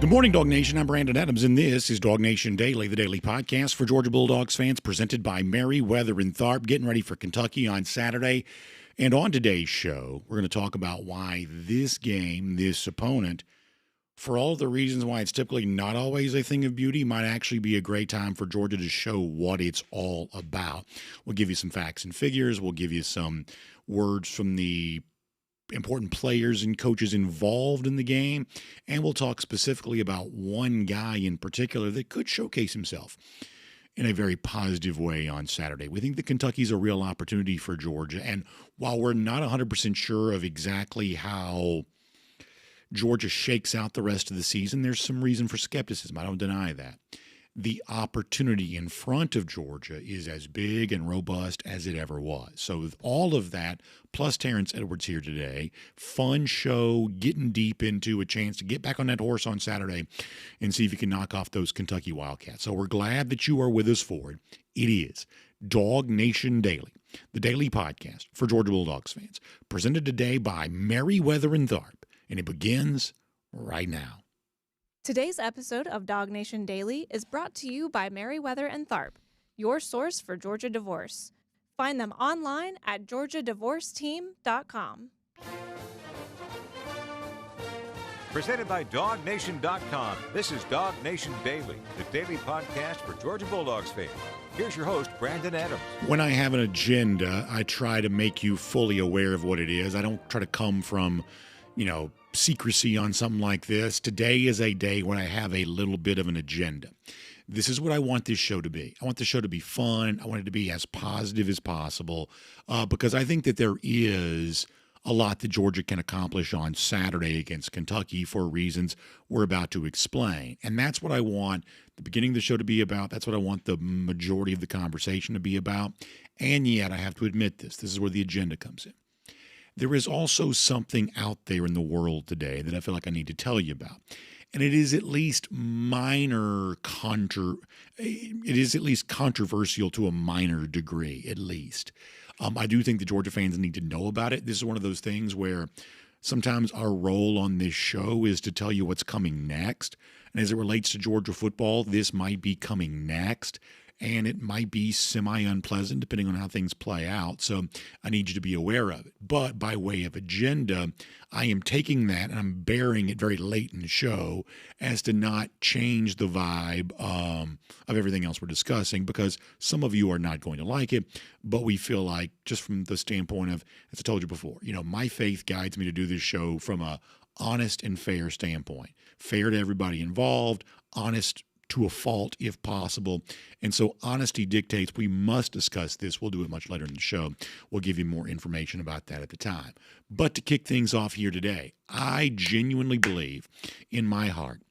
Good morning, Dog Nation. I'm Brandon Adams, and this is DawgNation Daily, the daily podcast for Georgia Bulldogs fans, presented by Merriweather and Tharp, getting ready for Kentucky on Saturday. And on today's show, we're going to talk about why this game, this opponent, for all the reasons why it's typically not always a thing of beauty, might actually be a great time for Georgia to show what it's all about. We'll give you some facts and figures. We'll give you some words from the important players and coaches involved in the game, and we'll talk specifically about one guy in particular that could showcase himself in a very positive way on Saturday. We think that Kentucky's a real opportunity for Georgia, and while we're not 100% sure of exactly how Georgia shakes out the rest of the season, there's some reason for skepticism. I don't deny that. The opportunity in front of Georgia is as big and robust as it ever was. So with all of that, plus Terrence Edwards here today, fun show, getting deep into a chance to get back on that horse on Saturday and see if you can knock off those Kentucky Wildcats. So we're glad that you are with us for it. It is DawgNation Daily, the daily podcast for Georgia Bulldogs fans, presented today by Merriweather and Tharp, and it begins right now. Today's episode of DawgNation Daily is brought to you by Merriweather and Tharp, your source for Georgia divorce. Find them online at georgiadivorceteam.com. Presented by DawgNation.com, this is DawgNation Daily, the daily podcast for Georgia Bulldogs fans. Here's your host, Brandon Adams. When I have an agenda, I try to make you fully aware of what it is. I don't try to come from, secrecy on something like this. Today is a day when I have a little bit of an agenda. This is what I want this show to be. I want the show to be fun. I want it to be as positive as possible because I think that there is a lot that Georgia can accomplish on Saturday against Kentucky for reasons we're about to explain. And that's what I want the beginning of the show to be about. That's what I want the majority of the conversation to be about. And yet, I have to admit this. This is where the agenda comes in. There is also something out there in the world today that I feel like I need to tell you about. And it is at least controversial to a minor degree, at least. I do think the Georgia fans need to know about it. This is one of those things where sometimes our role on this show is to tell you what's coming next. And as it relates to Georgia football, this might be coming next. And it might be semi-unpleasant depending on how things play out. So I need you to be aware of it. But by way of agenda, I am taking that and I'm bearing it very late in the show as to not change the vibe of everything else we're discussing, because some of you are not going to like it. But we feel like, just from the standpoint of, as I told you before, my faith guides me to do this show from a honest and fair standpoint. Fair to everybody involved, honest to a fault if possible. And so honesty dictates we must discuss this. We'll do it much later in the show. We'll give you more information about that at the time. But to kick things off here today, I genuinely believe in my heart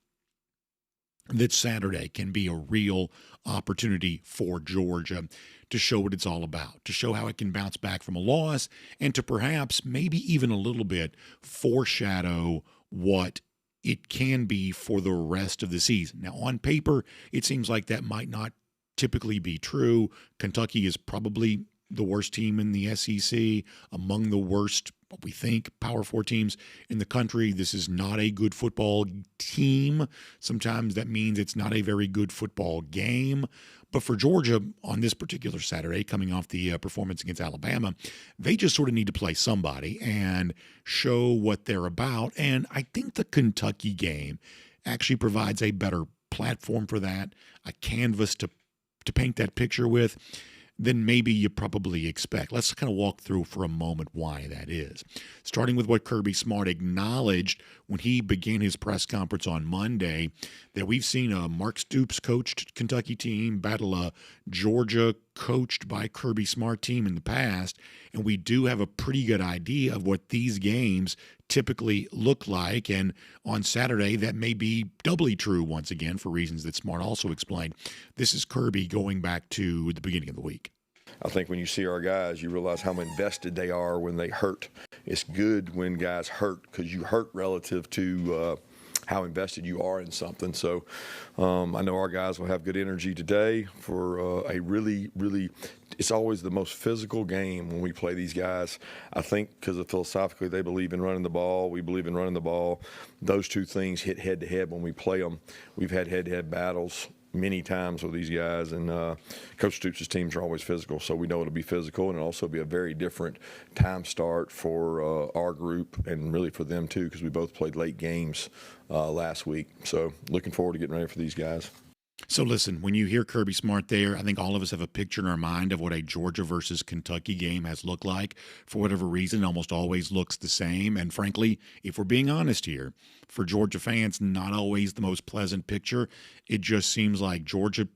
that Saturday can be a real opportunity for Georgia to show what it's all about, to show how it can bounce back from a loss, and to perhaps maybe even a little bit foreshadow what it can be for the rest of the season. Now, on paper, it seems like that might not typically be true. Kentucky is probably the worst team in the SEC, among the worst, what we think, Power 4 teams in the country. This is not a good football team. Sometimes that means it's not a very good football game. But for Georgia, on this particular Saturday, coming off the performance against Alabama, they just sort of need to play somebody and show what they're about. And I think the Kentucky game actually provides a better platform for that, a canvas to paint that picture with, than maybe you probably expect. Let's kind of walk through for a moment why that is. Starting with what Kirby Smart acknowledged when he began his press conference on Monday, that we've seen a Mark Stoops coached Kentucky team battle a Georgia coached by Kirby Smart team in the past, and we do have a pretty good idea of what these games typically look like. And on Saturday, that may be doubly true once again for reasons that Smart also explained. This is Kirby going back to the beginning of the week. I think when you see our guys, you realize how invested they are when they hurt. It's good when guys hurt because you hurt relative to how invested you are in something. So I know our guys will have good energy today for a really, really, it's always the most physical game when we play these guys. I think because philosophically they believe in running the ball, we believe in running the ball. Those two things hit head-to-head when we play them. We've had head-to-head battles many times with these guys, and Coach Stoops' teams are always physical, so we know it'll be physical, and it'll also be a very different time start for our group and really for them too, because we both played late games last week. So looking forward to getting ready for these guys. So listen, when you hear Kirby Smart there, I think all of us have a picture in our mind of what a Georgia versus Kentucky game has looked like. For whatever reason, it almost always looks the same. And frankly, if we're being honest here, for Georgia fans, not always the most pleasant picture. It just seems like Georgia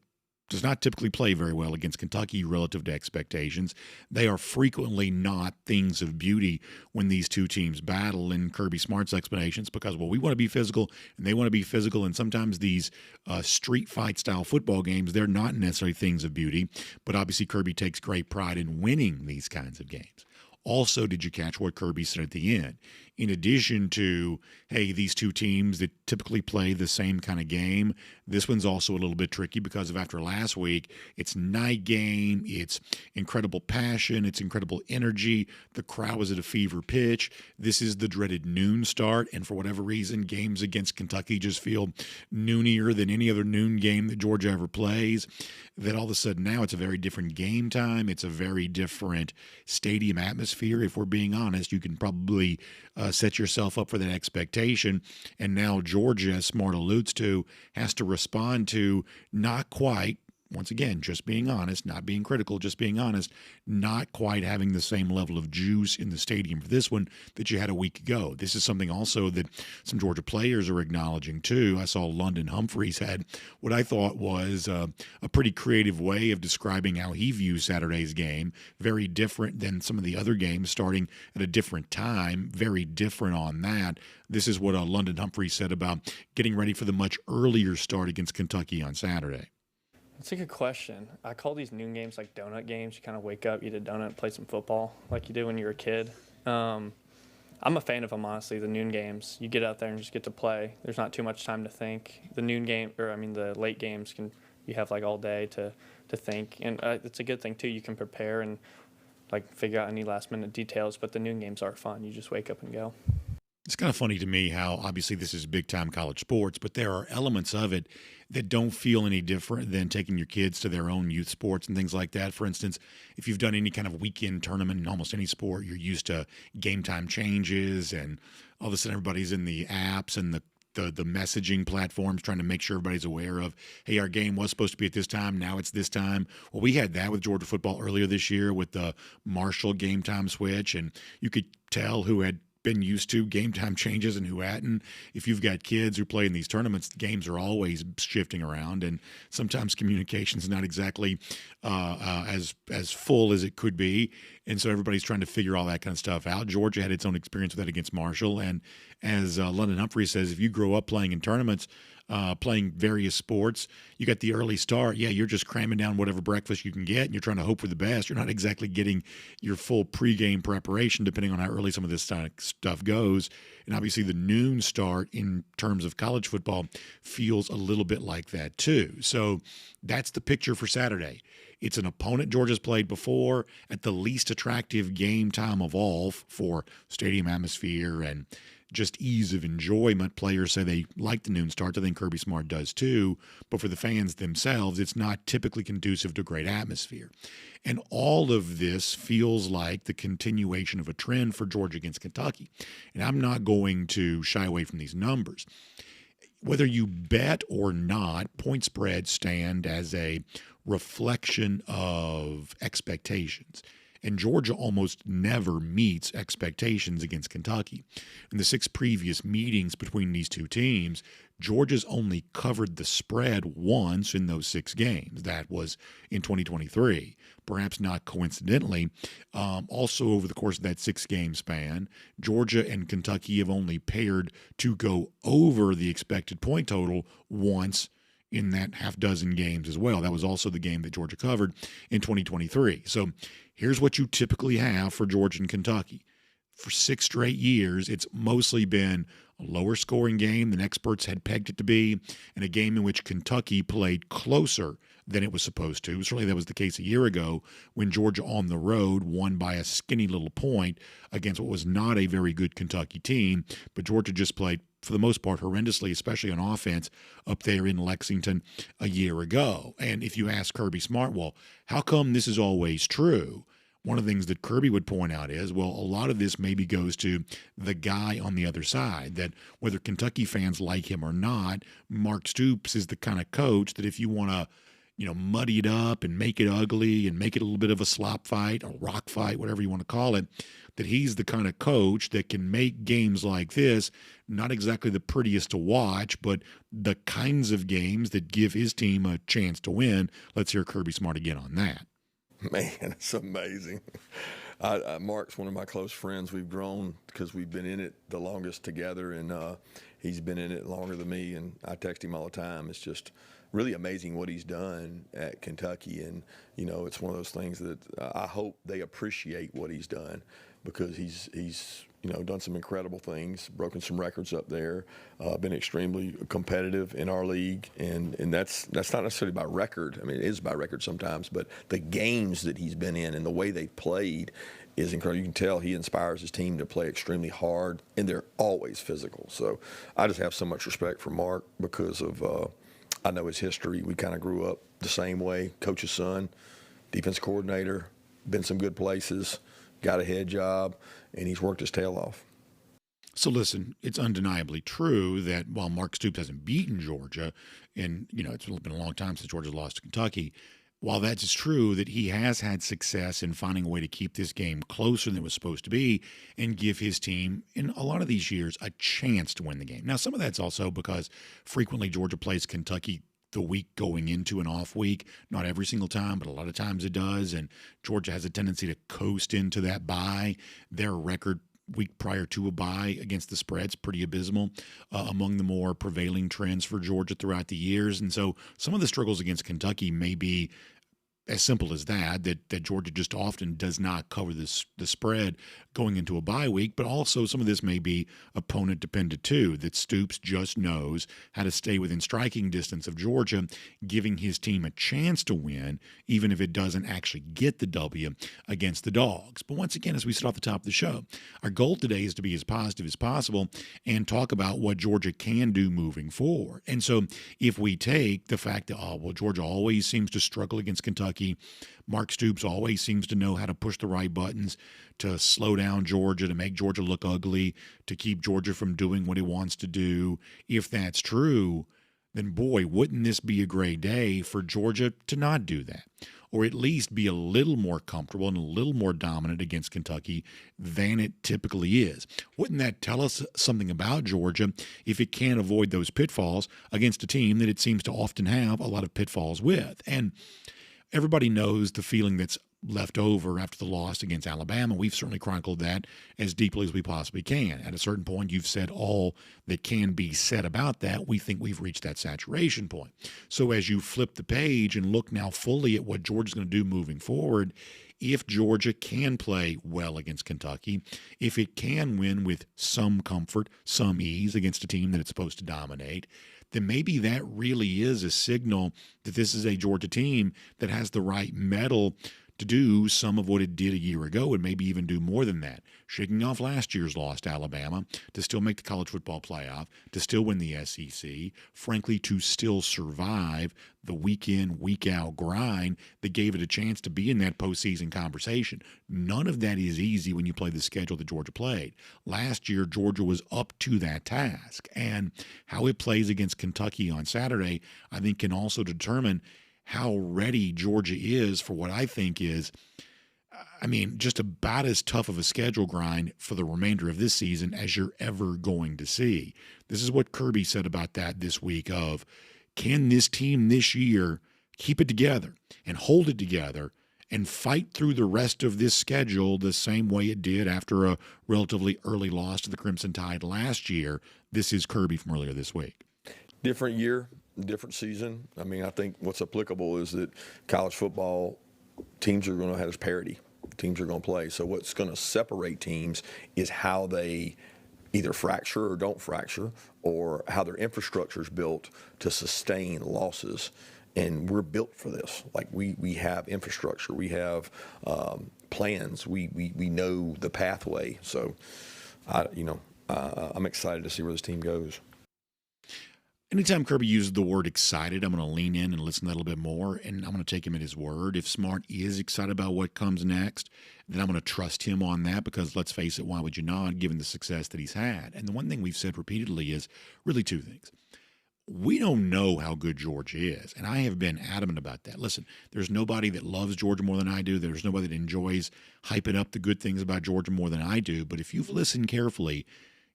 does not typically play very well against Kentucky relative to expectations. They are frequently not things of beauty when these two teams battle in Kirby Smart's explanations because, well, we want to be physical and they want to be physical, and sometimes these street fight style football games, they're not necessarily things of beauty, but obviously Kirby takes great pride in winning these kinds of games. Also, did you catch what Kirby said at the end? In addition to, hey, these two teams that typically play the same kind of game, this one's also a little bit tricky because of after last week, it's night game, it's incredible passion, it's incredible energy, the crowd was at a fever pitch. This is the dreaded noon start, and for whatever reason, games against Kentucky just feel noonier than any other noon game that Georgia ever plays. That all of a sudden now it's a very different game time, it's a very different stadium atmosphere. If we're being honest, you can probably set yourself up for that expectation. And now Georgia, as Smart alludes to, has to respond to not quite, once again, just being honest, not being critical, just being honest, not quite having the same level of juice in the stadium for this one that you had a week ago. This is something also that some Georgia players are acknowledging too. I saw London Humphreys had what I thought was a pretty creative way of describing how he views Saturday's game. Very different than some of the other games, starting at a different time, very different on that. This is what London Humphreys said about getting ready for the much earlier start against Kentucky on Saturday. That's a good question. I call these noon games like donut games. You kind of wake up, eat a donut, play some football like you did when you were a kid. I'm a fan of them, honestly, the noon games. You get out there and just get to play. There's not too much time to think. The the late games, you have like all day to think. And it's a good thing, too. You can prepare and like figure out any last-minute details, but the noon games are fun. You just wake up and go. It's kind of funny to me how obviously this is big-time college sports, but there are elements of it that don't feel any different than taking your kids to their own youth sports and things like that. For instance, if you've done any kind of weekend tournament in almost any sport, you're used to game time changes, and all of a sudden everybody's in the apps and the messaging platforms trying to make sure everybody's aware of, hey, our game was supposed to be at this time, now it's this time. Well, we had that with Georgia football earlier this year with the Marshall game time switch, and you could tell who had been used to game time changes and who hadn't. If you've got kids who play in these tournaments, the games are always shifting around, and sometimes communication's not exactly as full as it could be, and so everybody's trying to figure all that kind of stuff out. Georgia had its own experience with that against Marshall, and as London Humphrey says, if you grow up playing in tournaments, playing various sports, you got the early start. Yeah, you're just cramming down whatever breakfast you can get, and you're trying to hope for the best. You're not exactly getting your full pregame preparation, depending on how early some of this stuff goes. And obviously the noon start in terms of college football feels a little bit like that too. So that's the picture for Saturday. It's an opponent Georgia's played before at the least attractive game time of all for stadium atmosphere and just ease of enjoyment. Players say they like the noon start. I think Kirby Smart does too. But for the fans themselves, it's not typically conducive to great atmosphere. And all of this feels like the continuation of a trend for Georgia against Kentucky. And I'm not going to shy away from these numbers. Whether you bet or not, point spreads stand as a reflection of expectations. And Georgia almost never meets expectations against Kentucky. In the 6 previous meetings between these two teams, Georgia's only covered the spread once in those 6 games. That was in 2023. Perhaps not coincidentally, also over the course of that 6-game span, Georgia and Kentucky have only paired to go over the expected point total once in that half dozen games as well. That was also the game that Georgia covered in 2023. So here's what you typically have for Georgia and Kentucky. for 6 straight years, it's mostly been a lower scoring game than experts had pegged it to be, and a game in which Kentucky played closer than it was supposed to. Certainly that was the case a year ago when Georgia on the road won by a skinny little point against what was not a very good Kentucky team, but Georgia just played, for the most part, horrendously, especially on offense, up there in Lexington a year ago. And if you ask Kirby Smart, well, how come this is always true? One of the things that Kirby would point out is, well, a lot of this maybe goes to the guy on the other side, that whether Kentucky fans like him or not, Mark Stoops is the kind of coach that if you want to, muddy it up and make it ugly and make it a little bit of a slop fight, a rock fight, whatever you want to call it, that he's the kind of coach that can make games like this not exactly the prettiest to watch, but the kinds of games that give his team a chance to win. Let's hear Kirby Smart again on that. Man, it's amazing. Mark's one of my close friends. We've grown because we've been in it the longest together, and he's been in it longer than me, and I text him all the time. It's just really amazing what he's done at Kentucky, and, it's one of those things that I hope they appreciate what he's done, because he's done some incredible things, broken some records up there, been extremely competitive in our league, and that's not necessarily by record. I mean, it is by record sometimes, but the games that he's been in and the way they've played is incredible. You can tell he inspires his team to play extremely hard, and they're always physical. So I just have so much respect for Mark because of I know his history. We kind of grew up the same way. Coach's son, defense coordinator, been some good places, got a head job, and he's worked his tail off. So listen, it's undeniably true that while Mark Stoops hasn't beaten Georgia, and it's been a long time since Georgia lost to Kentucky, while that's true that he has had success in finding a way to keep this game closer than it was supposed to be and give his team, in a lot of these years, a chance to win the game. Now, some of that's also because frequently Georgia plays Kentucky the week going into an off week. Not every single time, but a lot of times it does. And Georgia has a tendency to coast into that bye. Their record week prior to a bye against the spread's pretty abysmal, among the more prevailing trends for Georgia throughout the years. And so some of the struggles against Kentucky may be as simple as that Georgia just often does not cover the spread going into a bye week, but also some of this may be opponent dependent too, that Stoops just knows how to stay within striking distance of Georgia, giving his team a chance to win, even if it doesn't actually get the W against the Dogs. But once again, as we said off the top of the show, our goal today is to be as positive as possible and talk about what Georgia can do moving forward. And so if we take the fact that, Georgia always seems to struggle against Kentucky, Mark Stoops always seems to know how to push the right buttons to slow down Georgia, to make Georgia look ugly, to keep Georgia from doing what he wants to do. If that's true, then boy, wouldn't this be a great day for Georgia to not do that, or at least be a little more comfortable and a little more dominant against Kentucky than it typically is. Wouldn't that tell us something about Georgia if it can't avoid those pitfalls against a team that it seems to often have a lot of pitfalls with? And everybody knows the feeling that's left over after the loss against Alabama. We've certainly chronicled that as deeply as we possibly can. At a certain point, you've said all that can be said about that. We think we've reached that saturation point. So as you flip the page and look now fully at what Georgia's going to do moving forward, if Georgia can play well against Kentucky, if it can win with some comfort, some ease against a team that it's supposed to dominate, then maybe that really is a signal that this is a Georgia team that has the right mettle to do some of what it did a year ago and maybe even do more than that. Shaking off last year's loss to Alabama, to still make the college football playoff, to still win the SEC, frankly, to still survive the week in, week out grind that gave it a chance to be in that postseason conversation. None of that is easy when you play the schedule that Georgia played. Last year, Georgia was up to that task, and how it plays against Kentucky on Saturday, I think, can also determine how ready Georgia is for what I think is, just about as tough of a schedule grind for the remainder of this season as you're ever going to see. This is what Kirby said about that this week of, can this team this year keep it together and hold it together and fight through the rest of this schedule the same way it did after a relatively early loss to the Crimson Tide last year? This is Kirby from earlier this week. Different year, different season. I think what's applicable is that college football teams are going to have parity. teams are going to play. So what's going to separate teams is how they either fracture or don't fracture, or how their infrastructure is built to sustain losses. And we're built for this. Like we have infrastructure, we have plans, we know the pathway. So, I'm excited to see where this team goes. Anytime Kirby uses the word excited, I'm going to lean in and listen to that a little bit more, and I'm going to take him at his word. If Smart is excited about what comes next, then I'm going to trust him on that because, let's face it, why would you not, given the success that he's had? And the one thing we've said repeatedly is really two things. We don't know how good Georgia is, and I have been adamant about that. Listen, there's nobody that loves Georgia more than I do. There's nobody that enjoys hyping up the good things about Georgia more than I do. But if you've listened carefully,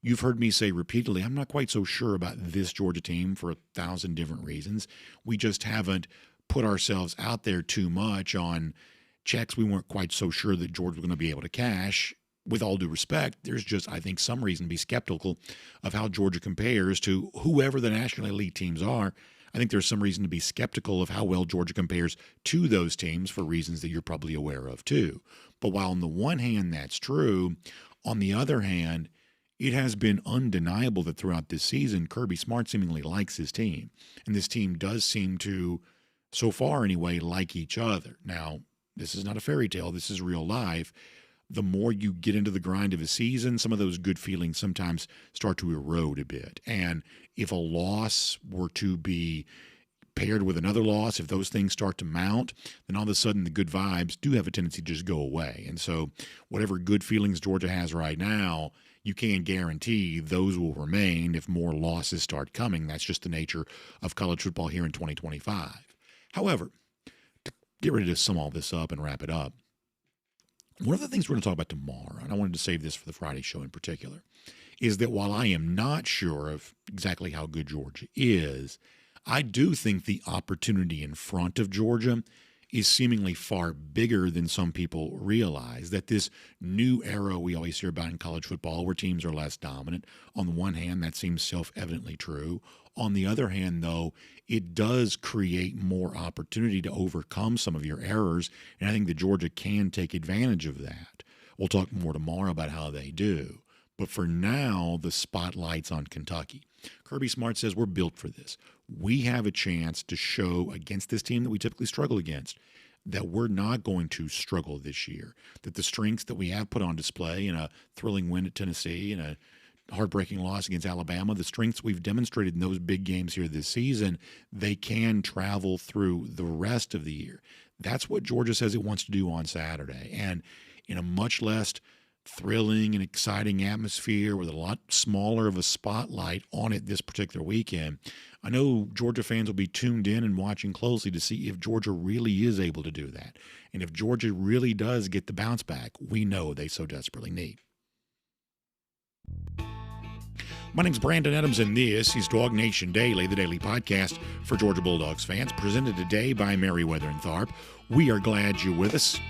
you've heard me say repeatedly, I'm not quite so sure about this Georgia team for 1,000 different reasons. We just haven't put ourselves out there too much on checks we weren't quite so sure that Georgia was going to be able to cash. With all due respect, there's just, I think, some reason to be skeptical of how Georgia compares to whoever the national elite teams are. I think there's some reason to be skeptical of how well Georgia compares to those teams for reasons that you're probably aware of too. But while on the one hand that's true, on the other hand, it has been undeniable that throughout this season, Kirby Smart seemingly likes his team. And this team does seem to, so far anyway, like each other. Now, this is not a fairy tale. This is real life. The more you get into the grind of a season, some of those good feelings sometimes start to erode a bit. And if a loss were to be paired with another loss, if those things start to mount, then all of a sudden the good vibes do have a tendency to just go away. And so whatever good feelings Georgia has right now, you can't guarantee those will remain if more losses start coming. That's just the nature of college football here in 2025. However, to get ready to sum all this up and wrap it up, one of the things we're going to talk about tomorrow, and I wanted to save this for the Friday show in particular, is that while I am not sure of exactly how good Georgia is, I do think the opportunity in front of Georgia is seemingly far bigger than some people realize. That this new era we always hear about in college football where teams are less dominant, on the one hand, that seems self-evidently true. On the other hand, though, it does create more opportunity to overcome some of your errors, and I think that Georgia can take advantage of that. We'll talk more tomorrow about how they do. But for now, the spotlight's on Kentucky. Kirby Smart says we're built for this. We have a chance to show against this team that we typically struggle against that we're not going to struggle this year, that the strengths that we have put on display in a thrilling win at Tennessee and a heartbreaking loss against Alabama, the strengths we've demonstrated in those big games here this season, they can travel through the rest of the year. That's what Georgia says it wants to do on Saturday. And in a much less thrilling and exciting atmosphere with a lot smaller of a spotlight on it this particular weekend, I know Georgia fans will be tuned in and watching closely to see if Georgia really is able to do that. And if Georgia really does get the bounce back we know they so desperately need. My name's Brandon Adams, and this is DawgNation Daily, the daily podcast for Georgia Bulldogs fans, presented today by Merriweather and Tharp. We are glad you're with us.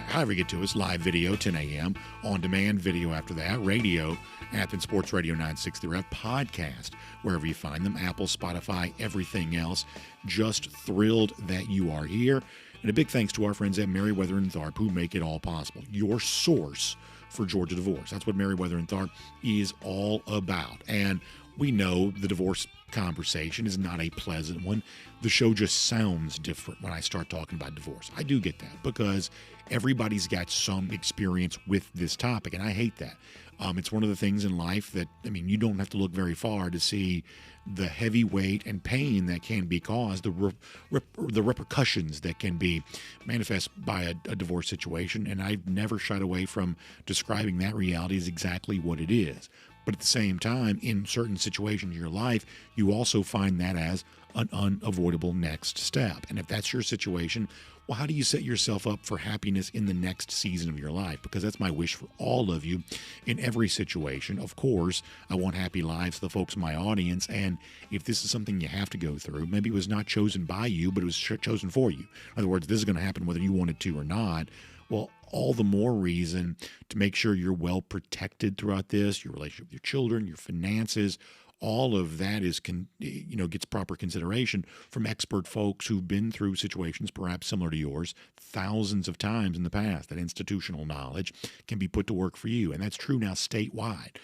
However you get to us, live video, 10 a.m., on-demand video after that, radio, Athens Sports Radio 960 Rev, podcast, wherever you find them, Apple, Spotify, everything else. Just thrilled that you are here. And a big thanks to our friends at Merriweather and Tharp who make it all possible. Your source for Georgia divorce. That's what Merriweather and Tharp is all about. And we know the divorce conversation is not a pleasant one. The show just sounds different when I start talking about divorce. I do get that because everybody's got some experience with this topic, and I hate that. It's one of the things in life that, you don't have to look very far to see the heavy weight and pain that can be caused, the repercussions that can be manifest by a divorce situation. And I've never shied away from describing that reality as exactly what it is. But at the same time, in certain situations in your life, you also find that as an unavoidable next step. And if that's your situation, well, how do you set yourself up for happiness in the next season of your life? Because that's my wish for all of you in every situation. Of course, I want happy lives for the folks in my audience. And if this is something you have to go through, maybe it was not chosen by you, but it was chosen for you. In other words, this is going to happen whether you wanted to or not. Well, all the more reason to make sure you're well protected throughout this, your relationship with your children, your finances, all of that is gets proper consideration from expert folks who've been through situations perhaps similar to yours thousands of times in the past. That institutional knowledge can be put to work for you, and that's true now statewide.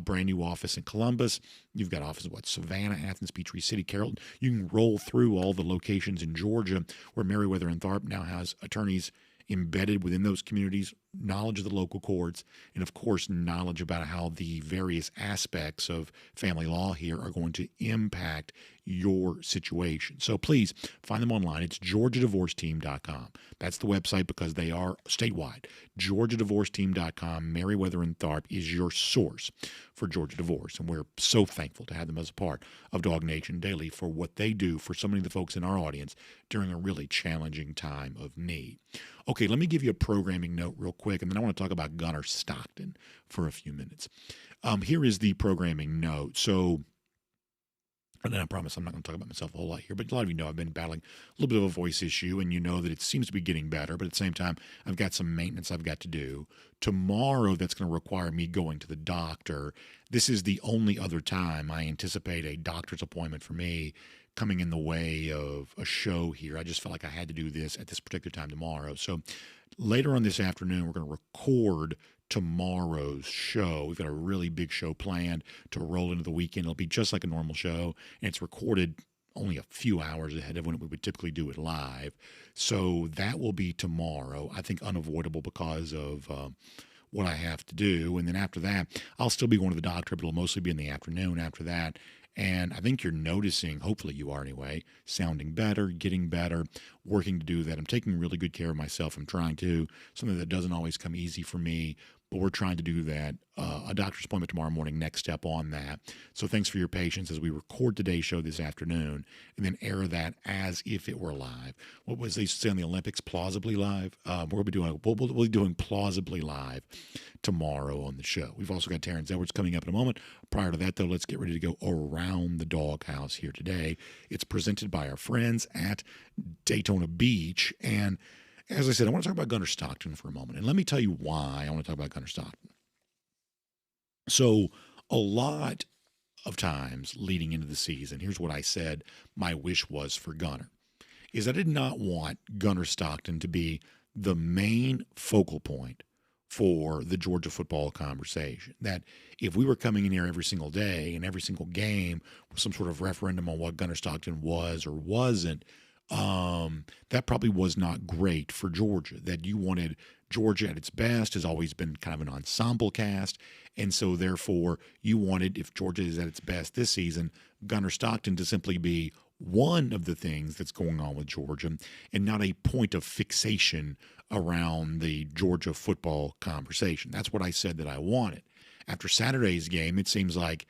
Brand new office in Columbus. You've got offices Savannah, Athens, Peachtree City, Carrollton. You can roll through all the locations in Georgia where Meriwether and Tharp now has attorneys embedded within those communities, knowledge of the local courts, and of course, knowledge about how the various aspects of family law here are going to impact your situation. So please find them online. It's GeorgiaDivorceTeam.com. That's the website because they are statewide. GeorgiaDivorceTeam.com. Meriwether and Tharp is your source for Georgia divorce, and we're so thankful to have them as a part of DawgNation Daily for what they do for so many of the folks in our audience during a really challenging time of need. Okay, let me give you a programming note real quick, and then I want to talk about Gunnar Stockton for a few minutes. Here is the programming note. So, and then I promise I'm not going to talk about myself a whole lot here, but a lot of you know I've been battling a little bit of a voice issue, and you know that it seems to be getting better, but at the same time, I've got some maintenance I've got to do. Tomorrow, that's going to require me going to the doctor. This is the only other time I anticipate a doctor's appointment for me coming in the way of a show here. I just felt like I had to do this at this particular time tomorrow. So later on this afternoon, we're going to record tomorrow's show. We've got a really big show planned to roll into the weekend. It'll be just like a normal show, and it's recorded only a few hours ahead of when we would typically do it live. So that will be tomorrow, I think unavoidable because of what I have to do. And then after that, I'll still be going to the doctor, but it'll mostly be in the afternoon after that. And I think you're noticing, hopefully you are anyway, sounding better, getting better, working to do that. I'm taking really good care of myself. I'm trying to, something that doesn't always come easy for me, but we're trying to do that. A doctor's appointment tomorrow morning, next step on that. So thanks for your patience as we record today's show this afternoon and then air that as if it were live. What was they used to say on the Olympics, plausibly live? We'll be doing plausibly live tomorrow on the show. We've also got Terrence Edwards coming up in a moment. Prior to that, though, let's get ready to go around the DawgHouse here today. It's presented by our friends at Daytona Beach. And as I said, I want to talk about Gunnar Stockton for a moment. And let me tell you why I want to talk about Gunnar Stockton. So a lot of times leading into the season, here's what I said my wish was for Gunnar, is I did not want Gunnar Stockton to be the main focal point for the Georgia football conversation. That if we were coming in here every single day and every single game with some sort of referendum on what Gunnar Stockton was or wasn't, that probably was not great for Georgia. That you wanted Georgia at its best has always been kind of an ensemble cast. And so therefore you wanted, if Georgia is at its best this season, Gunnar Stockton to simply be one of the things that's going on with Georgia and not a point of fixation around the Georgia football conversation. That's what I said that I wanted. After Saturday's game, it seems like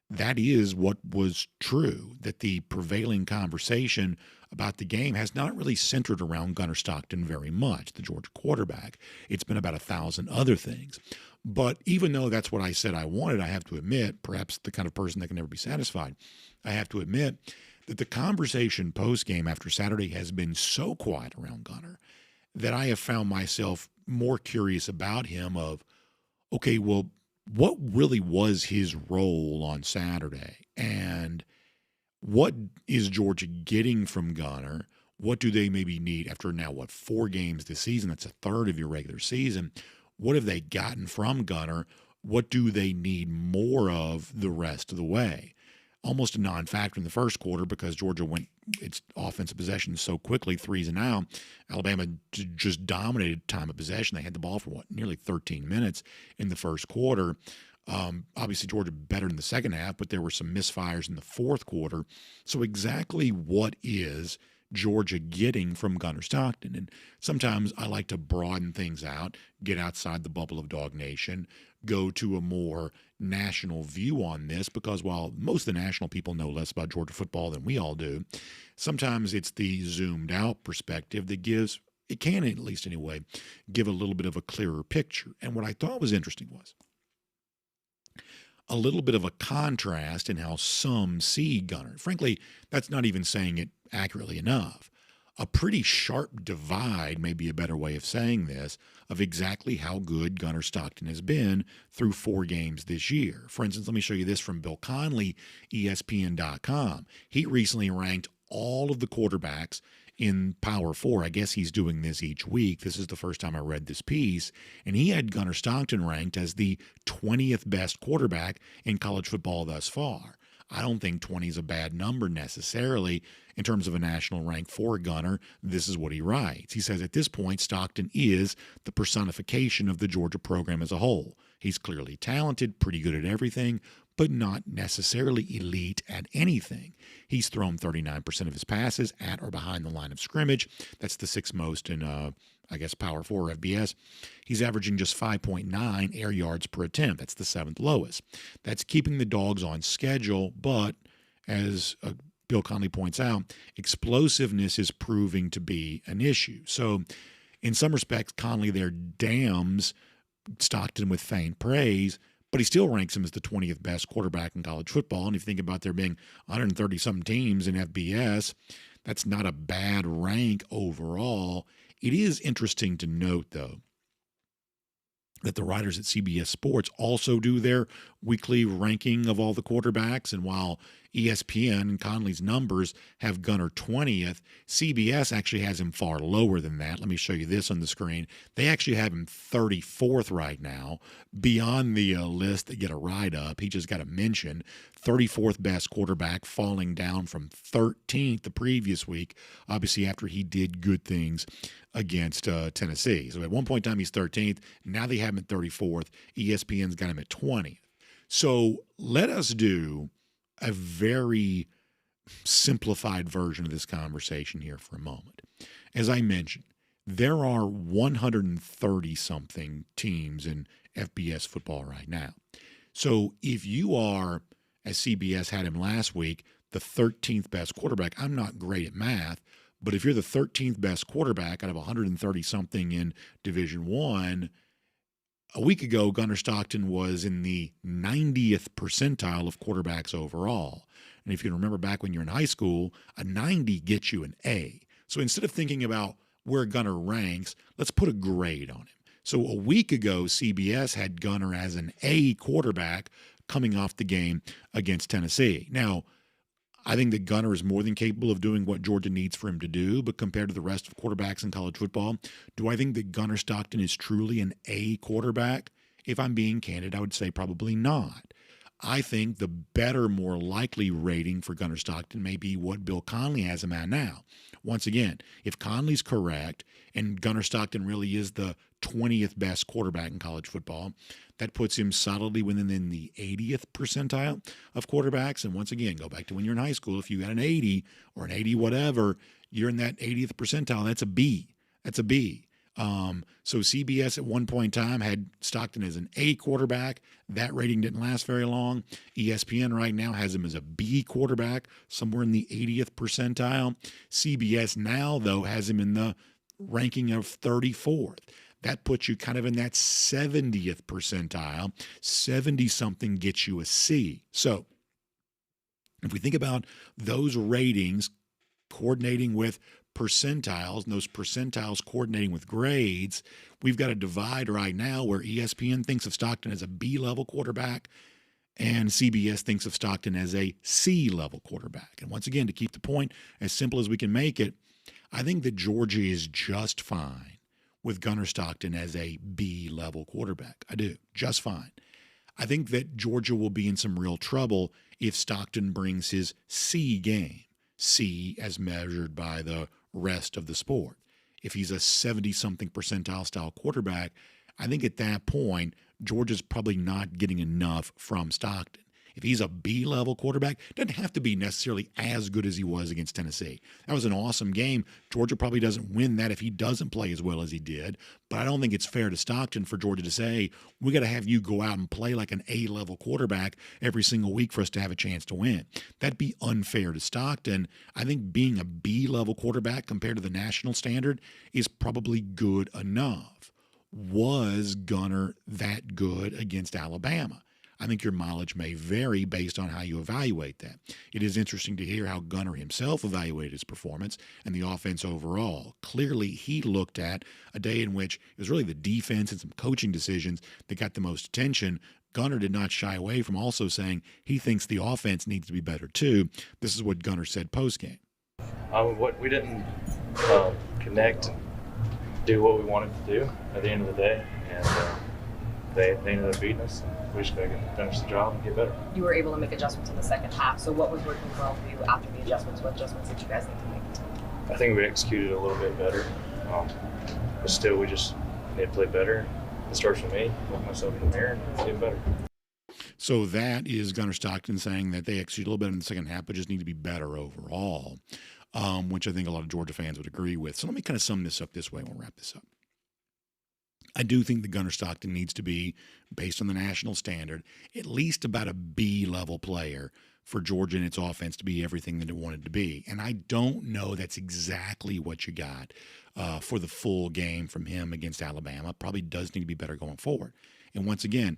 that is what was true, that the prevailing conversation about the game has not really centered around Gunnar Stockton very much, the Georgia quarterback. It's been about 1,000 other things. But even though that's what I said I wanted, I have to admit, perhaps the kind of person that can never be satisfied, I have to admit that the conversation post-game after Saturday has been so quiet around Gunnar that I have found myself more curious about him of, okay, well, what really was his role on Saturday? And what is Georgia getting from Gunnar? What do they maybe need after now, 4 games this season? That's a third of your regular season. What have they gotten from Gunnar? What do they need more of the rest of the way? Almost a non-factor in the first quarter because Georgia went its offensive possession so quickly, 3s and out. Alabama just dominated time of possession. They had the ball for nearly 13 minutes in the first quarter. Obviously, Georgia better in the second half, but there were some misfires in the fourth quarter. So exactly what is Georgia getting from Gunnar Stockton? And sometimes I like to broaden things out, get outside the bubble of DawgNation, go to a more national view on this, because while most of the national people know less about Georgia football than we all do, sometimes it's the zoomed out perspective that gives, it can at least anyway, give a little bit of a clearer picture. And what I thought was interesting was a little bit of a contrast in how some see Gunnar. Frankly, that's not even saying it accurately enough. a pretty sharp divide, may be a better way of saying this, of exactly how good Gunnar Stockton has been through 4 games this year. For instance, let me show you this from Bill Conley, ESPN.com. He recently ranked all of the quarterbacks in Power 4. I guess he's doing this each week. This is the first time I read this piece. And he had Gunnar Stockton ranked as the 20th best quarterback in college football thus far. I don't think 20 is a bad number necessarily in terms of a national rank for Gunnar. This is what he writes. He says, at this point, Stockton is the personification of the Georgia program as a whole. He's clearly talented, pretty good at everything, but not necessarily elite at anything. He's thrown 39% of his passes at or behind the line of scrimmage. That's the 6th most in, Power 4 or FBS. He's averaging just 5.9 air yards per attempt. That's the 7th lowest. That's keeping the Dogs on schedule, but as Bill Conley points out, explosiveness is proving to be an issue. So in some respects, Conley there damns Stockton with faint praise, but he still ranks him as the 20th best quarterback in college football. And if you think about there being 130-some teams in FBS, that's not a bad rank overall. It is interesting to note, though, that the writers at CBS Sports also do their weekly ranking of all the quarterbacks. And while ESPN and Conley's numbers have Gunnar 20th, CBS actually has him far lower than that. Let me show you this on the screen. They actually have him 34th right now, beyond the list that get a write-up. He just got a mention. 34th best quarterback, falling down from 13th the previous week, obviously after he did good things against Tennessee. So at one point in time, he's 13th. Now they have him at 34th. ESPN's got him at 20th. So let us do a very simplified version of this conversation here for a moment. As I mentioned, there are 130-something teams in FBS football right now. So if you are, as CBS had him last week, the 13th best quarterback, I'm not great at math, but if you're the 13th best quarterback out of 130-something in Division I, a week ago, Gunnar Stockton was in the 90th percentile of quarterbacks overall. And if you can remember back when you're in high school, a 90 gets you an A. So instead of thinking about where Gunnar ranks, let's put a grade on him. So a week ago, CBS had Gunnar as an A quarterback coming off the game against Tennessee. Now, I think that Gunnar is more than capable of doing what Georgia needs for him to do, but compared to the rest of quarterbacks in college football, do I think that Gunnar Stockton is truly an A quarterback? If I'm being candid, I would say probably not. I think the better, more likely rating for Gunnar Stockton may be what Bill Conley has him at now. Once again, if Conley's correct and Gunnar Stockton really is the 20th best quarterback in college football, that puts him solidly within the 80th percentile of quarterbacks. And once again, go back to when you're in high school. If you got an 80 or an 80 whatever, you're in that 80th percentile. That's a B. That's a B. So CBS at one point in time had Stockton as an A quarterback. That rating didn't last very long. ESPN right now has him as a B quarterback, somewhere in the 80th percentile. CBS now, though, has him in the ranking of 34th. That puts you kind of in that 70th percentile. 70-something gets you a C. So if we think about those ratings coordinating with percentiles, and those percentiles coordinating with grades, we've got a divide right now where ESPN thinks of Stockton as a B-level quarterback and CBS thinks of Stockton as a C-level quarterback. And once again, to keep the point as simple as we can make it, I think that Georgia is just fine with Gunnar Stockton as a B-level quarterback. I do, just fine. I think that Georgia will be in some real trouble if Stockton brings his C game, C as measured by the rest of the sport. If he's a 70-something percentile style quarterback, I think at that point, Georgia's probably not getting enough from Stockton. If he's a B-level quarterback, doesn't have to be necessarily as good as he was against Tennessee. That was an awesome game. Georgia probably doesn't win that if he doesn't play as well as he did. But I don't think it's fair to Stockton for Georgia to say, we got to have you go out and play like an A-level quarterback every single week for us to have a chance to win. That'd be unfair to Stockton. I think being a B-level quarterback compared to the national standard is probably good enough. Was Gunnar that good against Alabama? I think your mileage may vary based on how you evaluate that. It is interesting to hear how Gunner himself evaluated his performance and the offense overall. Clearly, he looked at a day in which it was really the defense and some coaching decisions that got the most attention. Gunner did not shy away from also saying he thinks the offense needs to be better too. This is what Gunner said postgame. What we didn't connect and do what we wanted to do at the end of the day, and they ended up beating us. And we just got to finish the job and get better. You were able to make adjustments in the second half. So what was working well for you after the adjustments? What adjustments did you guys need to make? I think we executed a little bit better, but still we just need to play better. It starts with me, look myself in the mirror, and get better. So that is Gunner Stockton saying that they executed a little bit in the second half, but just need to be better overall, which I think a lot of Georgia fans would agree with. So let me kind of sum this up this way and we'll wrap this up. I do think that Gunner Stockton needs to be, based on the national standard, at least about a B-level player for Georgia and its offense to be everything that it wanted to be. And I don't know that's exactly what you got for the full game from him against Alabama. Probably does need to be better going forward. And once again,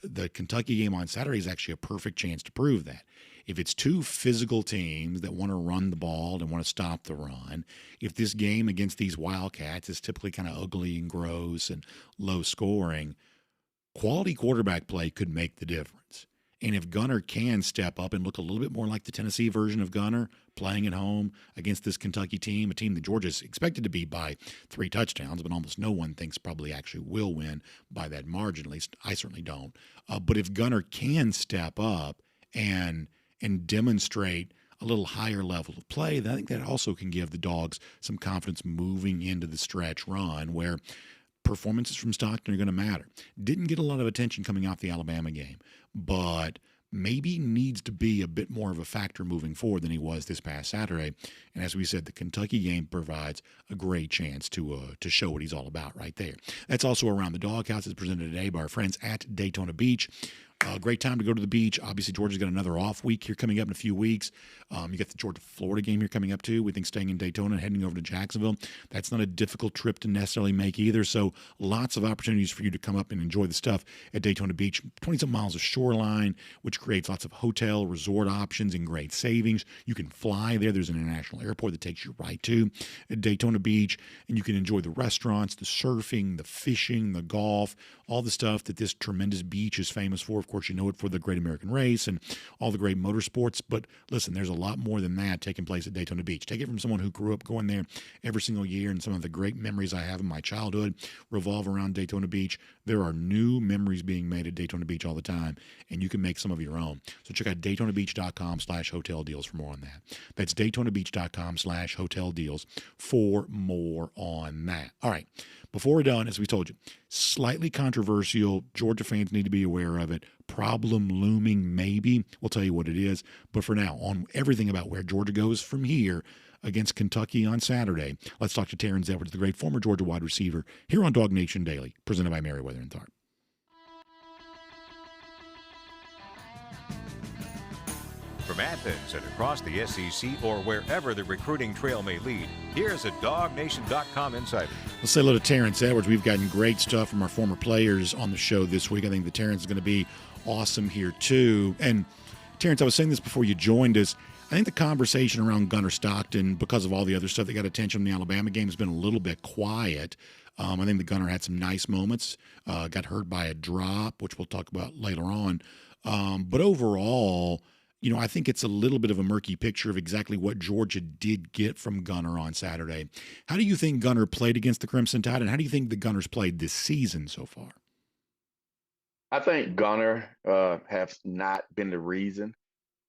the Kentucky game on Saturday is actually a perfect chance to prove that. If it's two physical teams that want to run the ball and want to stop the run, if this game against these Wildcats is typically kind of ugly and gross and low scoring, quality quarterback play could make the difference. And if Gunner can step up and look a little bit more like the Tennessee version of Gunner, playing at home against this Kentucky team, a team that Georgia's expected to beat by 3 touchdowns, but almost no one thinks probably actually will win by that margin. At least I certainly don't. But if Gunner can step up and demonstrate a little higher level of play, then I think that also can give the Dogs some confidence moving into the stretch run where performances from Stockton are going to matter. Didn't get a lot of attention coming off the Alabama game, but maybe needs to be a bit more of a factor moving forward than he was this past Saturday. And as we said, the Kentucky game provides a great chance to show what he's all about right there. That's also Around the Dawghouse. It's presented today by our friends at Daytona Beach. Great time to go to the beach. Obviously, Georgia's got another off week here coming up in a few weeks. You got the Georgia-Florida game here coming up, too. We think staying in Daytona and heading over to Jacksonville. That's not a difficult trip to necessarily make either. So lots of opportunities for you to come up and enjoy the stuff at Daytona Beach. 20-some miles of shoreline, which creates lots of hotel, resort options and great savings. You can fly there. There's an international airport that takes you right to Daytona Beach. And you can enjoy the restaurants, the surfing, the fishing, the golf, all the stuff that this tremendous beach is famous for. Of course, you know it for the Great American Race and all the great motorsports. But listen, there's a lot more than that taking place at Daytona Beach. Take it from someone who grew up going there every single year, and some of the great memories I have in my childhood revolve around Daytona Beach. There are new memories being made at Daytona Beach all the time, and you can make some of your own. So check out DaytonaBeach.com/hotel deals for more on that. That's DaytonaBeach.com/hotel deals for more on that. All right. Before we're done, as we told you, slightly controversial. Georgia fans need to be aware of it. Problem looming, maybe. We'll tell you what it is. But for now, on everything about where Georgia goes from here against Kentucky on Saturday, let's talk to Terrence Edwards, the great former Georgia wide receiver, here on DawgNation Daily, presented by Merriweather and Tharp. From Athens and across the SEC or wherever the recruiting trail may lead, here's a DawgNation.com insider. Let's say hello to Terrence Edwards. We've gotten great stuff from our former players on the show this week. I think the Terrence is going to be awesome here too. And Terrence, I was saying this before you joined us. I think the conversation around Gunner Stockton, because of all the other stuff that got attention in the Alabama game, has been a little bit quiet. I think the Gunner had some nice moments, got hurt by a drop, which we'll talk about later on. But overall, you know, I think it's a little bit of a murky picture of exactly what Georgia did get from Gunner on Saturday. How do you think Gunner played against the Crimson Tide, and how do you think the Gunners played this season so far? I think Gunner has not been the reason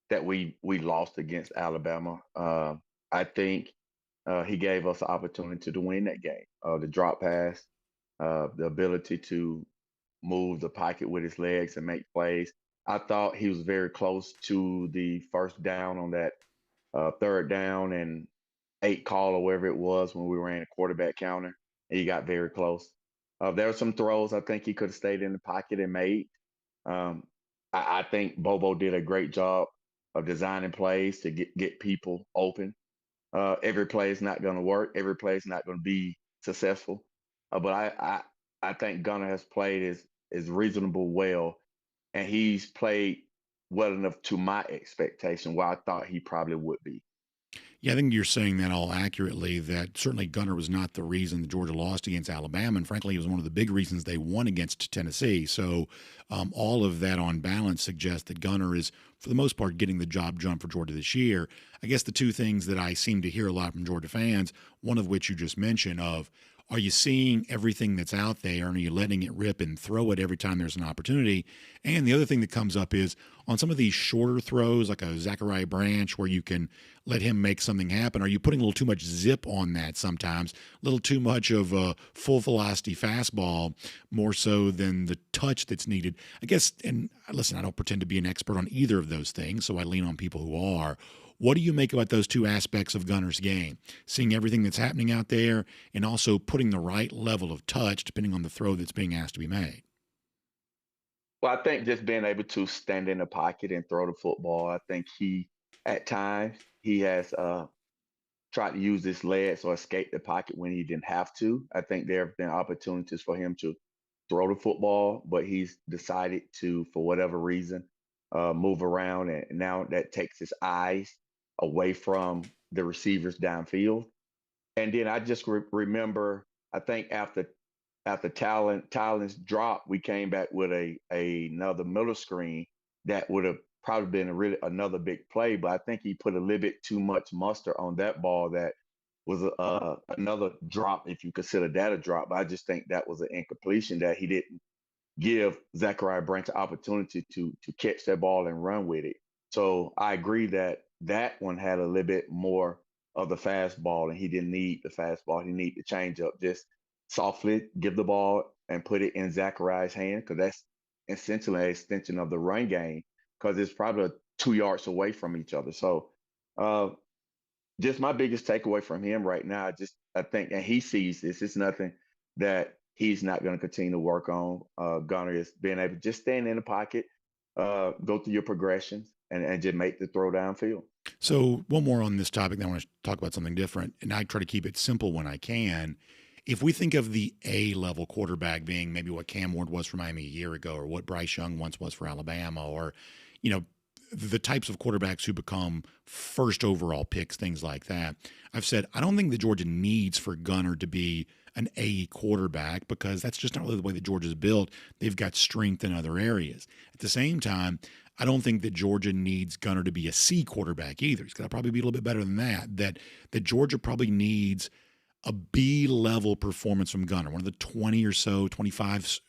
that we lost against Alabama. I think he gave us the opportunity to win that game. The drop pass, the ability to move the pocket with his legs and make plays. I thought he was very close to the first down on that 3rd down and 8 call or whatever it was when we ran a quarterback counter. And he got very close. There were some throws I think he could have stayed in the pocket and made. I think Bobo did a great job of designing plays to get people open. Every play is not going to work. Every play is not going to be successful. But I think Gunner has played as reasonable well. and he's played well enough to my expectation where I thought he probably would be. Yeah, I think you're saying that all accurately, that certainly Gunner was not the reason that Georgia lost against Alabama. And frankly, he was one of the big reasons they won against Tennessee. So all of that on balance suggests that Gunner is, for the most part, getting the job done for Georgia this year. I guess the two things that I seem to hear a lot from Georgia fans, one of which you just mentioned, of are you seeing everything that's out there and are you letting it rip and throw it every time there's an opportunity? And the other thing that comes up is on some of these shorter throws, like a Zachariah Branch, where you can let him make something happen, are you putting a little too much zip on that sometimes? A little too much of a full velocity fastball, more so than the touch that's needed. I guess, and listen, I don't pretend to be an expert on either of those things, so I lean on people who are. What do you make about those two aspects of Gunner's game? Seeing everything that's happening out there and also putting the right level of touch depending on the throw that's being asked to be made. Well, I think just being able to stand in the pocket and throw the football. I think at times, he has tried to use his legs or escape the pocket when he didn't have to. I think there have been opportunities for him to throw the football, but he's decided to, for whatever reason, move around. And now that takes his eyes away from the receivers downfield. And then I just remember, I think after Talon's drop, we came back with another middle screen that would have probably been another big play. But I think he put a little bit too much mustard on that ball. That was another drop, if you consider that a drop. But I just think that was an incompletion that he didn't give Zachariah Branch an opportunity to catch that ball and run with it. So I agree that one had a little bit more of the fastball, and he didn't need the fastball. He needed the changeup. Just softly give the ball and put it in Zachariah's hand, because that's essentially an extension of the run game, because it's probably 2 yards away from each other. So just my biggest takeaway from him right now, I think, and he sees this, it's nothing that he's not going to continue to work on. Gunner is being able to just stand in the pocket, go through your progressions, and just make the throw downfield. So one more on this topic, then I want to talk about something different, and I try to keep it simple when I can. If we think of the A-level quarterback being maybe what Cam Ward was for Miami a year ago, or what Bryce Young once was for Alabama, or, the types of quarterbacks who become first overall picks, things like that, I've said I don't think that Georgia needs for Gunner to be an A quarterback, because that's just not really the way that Georgia's built. They've got strength in other areas. At the same time, I don't think that Georgia needs Gunner to be a C quarterback either. He's got to probably be a little bit better than that. That Georgia probably needs a B-level performance from Gunner, one of the 20 or so, 25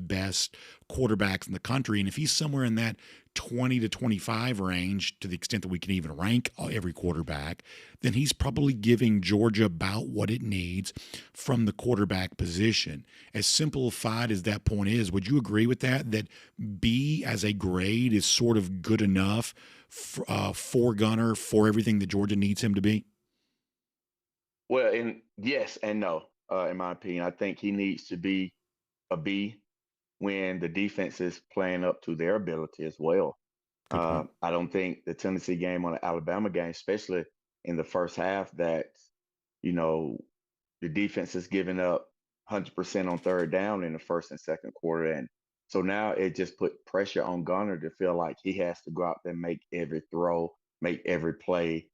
best quarterbacks in the country. And if he's somewhere in that 20 to 25 range, to the extent that we can even rank every quarterback, then he's probably giving Georgia about what it needs from the quarterback position. As simplified as that point is, would you agree with that? That B as a grade is sort of good enough for Gunner, for everything that Georgia needs him to be? Well, yes and no, in my opinion. I think he needs to be a B when the defense is playing up to their ability as well. I don't think the Tennessee game or the Alabama game, especially in the first half, that, the defense is giving up 100% on third down in the first and second quarter. And so now it just put pressure on Gunner to feel like he has to go out there and make every throw, make every play,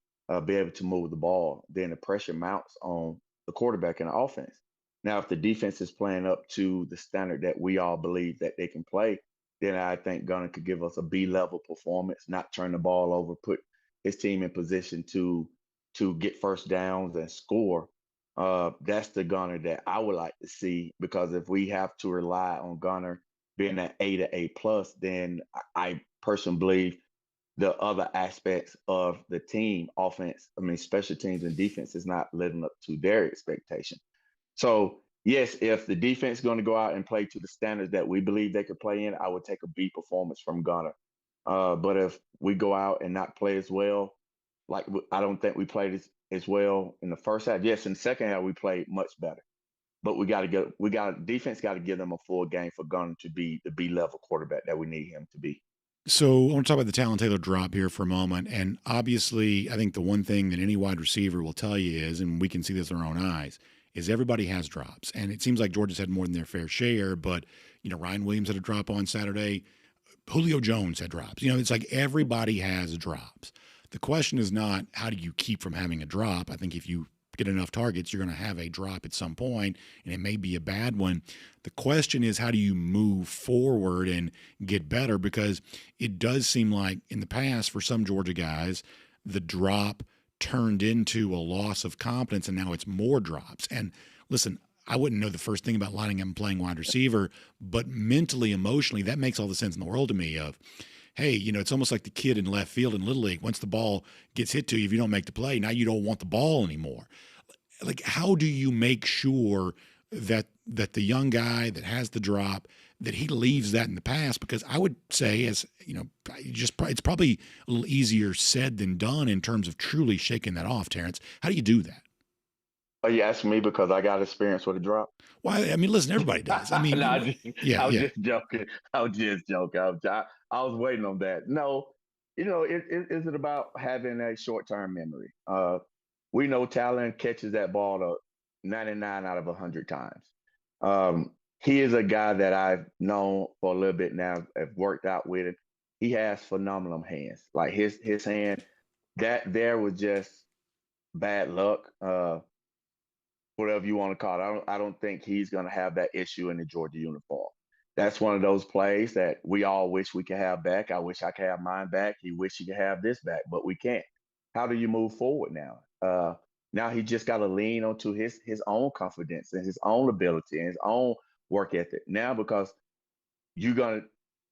be able to move the ball. Then the pressure mounts on the quarterback and the offense. Now, if the defense is playing up to the standard that we all believe that they can play, then I think Gunner could give us a B-level performance, not turn the ball over, put his team in position to get first downs and score. That's the Gunner that I would like to see, because if we have to rely on Gunner being an A to A plus, then I personally believe the other aspects of the team, special teams and defense, is not living up to their expectation. So, yes, if the defense is going to go out and play to the standards that we believe they could play in, I would take a B performance from Gunner. But if we go out and not play as well, like I don't think we played as well in the first half. Yes, in the second half we played much better. But defense got to give them a full game for Gunner to be the B-level quarterback that we need him to be. So I want to talk about the Talon Taylor drop here for a moment. And obviously, I think the one thing that any wide receiver will tell you is, and we can see this with our own eyes, is everybody has drops. And it seems like Georgia's had more than their fair share. But, Ryan Williams had a drop on Saturday. Julio Jones had drops. You know, it's like everybody has drops. The question is not how do you keep from having a drop. I think if you get enough targets, you're going to have a drop at some point, and it may be a bad one. The question is how do you move forward and get better? Because it does seem like in the past for some Georgia guys, the drop turned into a loss of confidence, and now it's more drops. And listen, I wouldn't know the first thing about lining up and playing wide receiver, but mentally, emotionally, that makes all the sense in the world to me of, hey, you know, it's almost like the kid in left field in Little League. Once the ball gets hit to you, if you don't make the play, now you don't want the ball anymore. Like, how do you make sure that the young guy that has the drop, that he leaves that in the past? Because I would say, as you know, it's probably a little easier said than done in terms of truly shaking that off, Terrence. How do you do that? Are you asking me because I got experience with a drop? Well, I mean, listen, everybody does. I mean, No, I was yeah. just joking. I was just joking. I was waiting on that. No, you know, is it about having a short-term memory? We know Talon catches that ball to 99 out of 100 times. He is a guy that I've known for a little bit now. I've worked out with him. He has phenomenal hands. Like his hand, that there was just bad luck. Whatever you want to call it. I don't think he's going to have that issue in the Georgia uniform. That's one of those plays that we all wish we could have back. I wish I could have mine back. He wish he could have this back, but we can't. How do you move forward now? Now he just got to lean onto his own confidence and his own ability and his own work ethic. Now, because you're gonna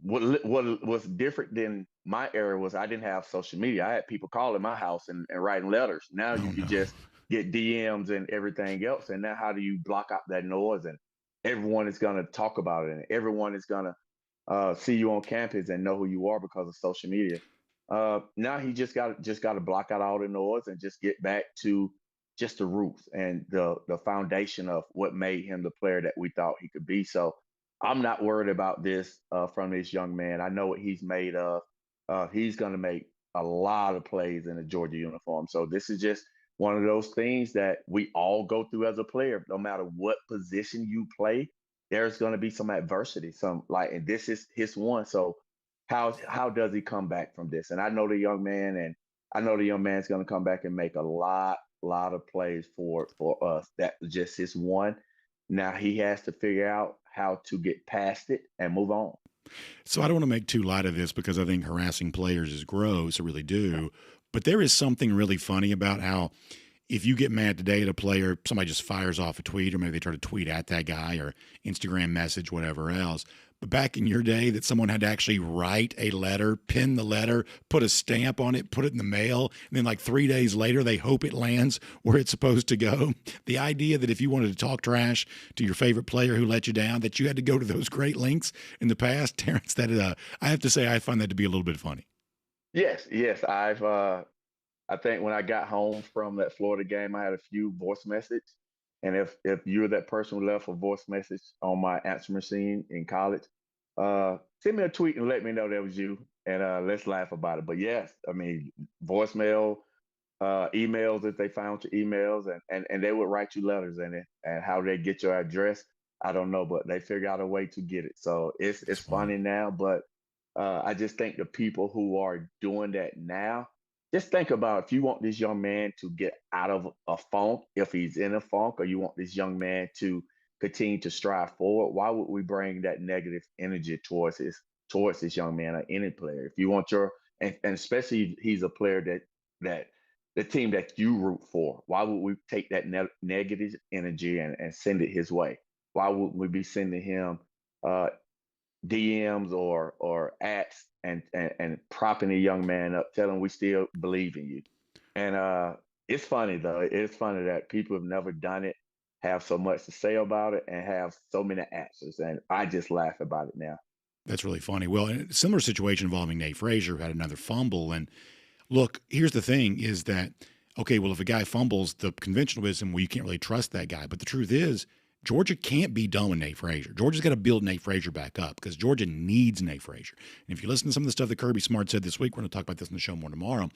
what was different than my era was I didn't have social media. I had people calling my house and writing letters. Now you can just get DMs and everything else. And now how do you block out that noise? And everyone is going to talk about it, and everyone is going to see you on campus and know who you are because of social media. Now he just got to block out all the noise and just get back to just the roots and the foundation of what made him the player that we thought he could be. So I'm not worried about this from this young man. I know what he's made of. He's going to make a lot of plays in a Georgia uniform. So this is just one of those things that we all go through as a player. No matter what position you play, there's going to be some adversity. And this is his one. So how does he come back from this? And I know the young man, and I know the young man's going to come back and make a lot of plays for us. That was just his one. Now he has to figure out how to get past it and move on. So I don't want to make too light of this because I think harassing players is gross. I really do. But there is something really funny about how if you get mad today at a player, somebody just fires off a tweet, or maybe they try to tweet at that guy or Instagram message, whatever else. But back in your day that someone had to actually write a letter, pin the letter, put a stamp on it, put it in the mail, and then like 3 days later, they hope it lands where it's supposed to go. The idea that if you wanted to talk trash to your favorite player who let you down, that you had to go to those great lengths in the past, Terrence, I have to say I find that to be a little bit funny. Yes. I think when I got home from that Florida game, I had a few voice messages. And if you're that person who left a voice message on my answer machine in college, send me a tweet and let me know that was you, and let's laugh about it. But yes, I mean, voicemail, emails that they found your emails, and they would write you letters in it. And how they get your address, I don't know, but they figure out a way to get it. So it's funny now, but I just think the people who are doing that now, just think about if you want this young man to get out of a funk, if he's in a funk, or you want this young man to continue to strive forward, why would we bring that negative energy towards this young man or any player? If you want and especially if he's a player that the team that you root for, why would we take that negative energy and send it his way? Why would we be sending him DMs or ads and propping a young man up, telling him we still believe in you? And it's funny though. It's funny that people have never done it, have so much to say about it, and have so many answers. And I just laugh about it now. That's really funny. Well, a similar situation involving Nate Frazier, who had another fumble. And look, here's the thing is that, okay, well, if a guy fumbles, the conventional wisdom, well, you can't really trust that guy. But the truth is, Georgia can't be done with Nate Frazier. Georgia's got to build Nate Frazier back up because Georgia needs Nate Frazier. And if you listen to some of the stuff that Kirby Smart said this week, we're going to talk about this in the show more tomorrow.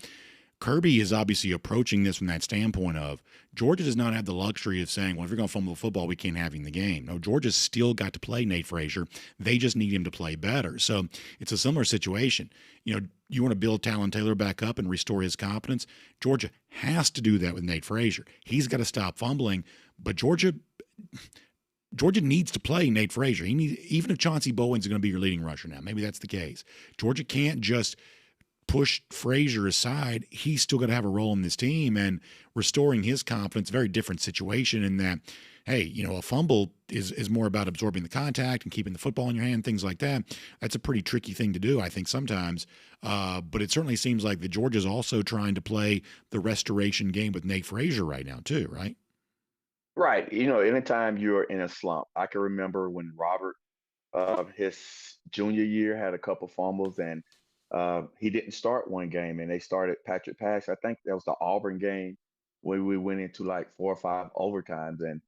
Kirby is obviously approaching this from that standpoint of Georgia does not have the luxury of saying, well, if you're going to fumble the football, we can't have you in the game. No, Georgia's still got to play Nate Frazier. They just need him to play better. So it's a similar situation. You want to build Talon Taylor back up and restore his confidence. Georgia has to do that with Nate Frazier. He's got to stop fumbling, but Georgia needs to play Nate Frazier. Even if Chauncey Bowen's going to be your leading rusher now, maybe that's the case. Georgia can't just push Frazier aside. He's still going to have a role in this team, and restoring his confidence, very different situation in that, hey, a fumble is more about absorbing the contact and keeping the football in your hand, things like that. That's a pretty tricky thing to do, I think, sometimes. But it certainly seems like the Georgia's also trying to play the restoration game with Nate Frazier right now too, right? Right. Anytime you're in a slump, I can remember when Robert, his junior year, had a couple fumbles, and he didn't start one game, and they started Patrick Pass. I think that was the Auburn game where we went into like 4 or 5 overtimes, and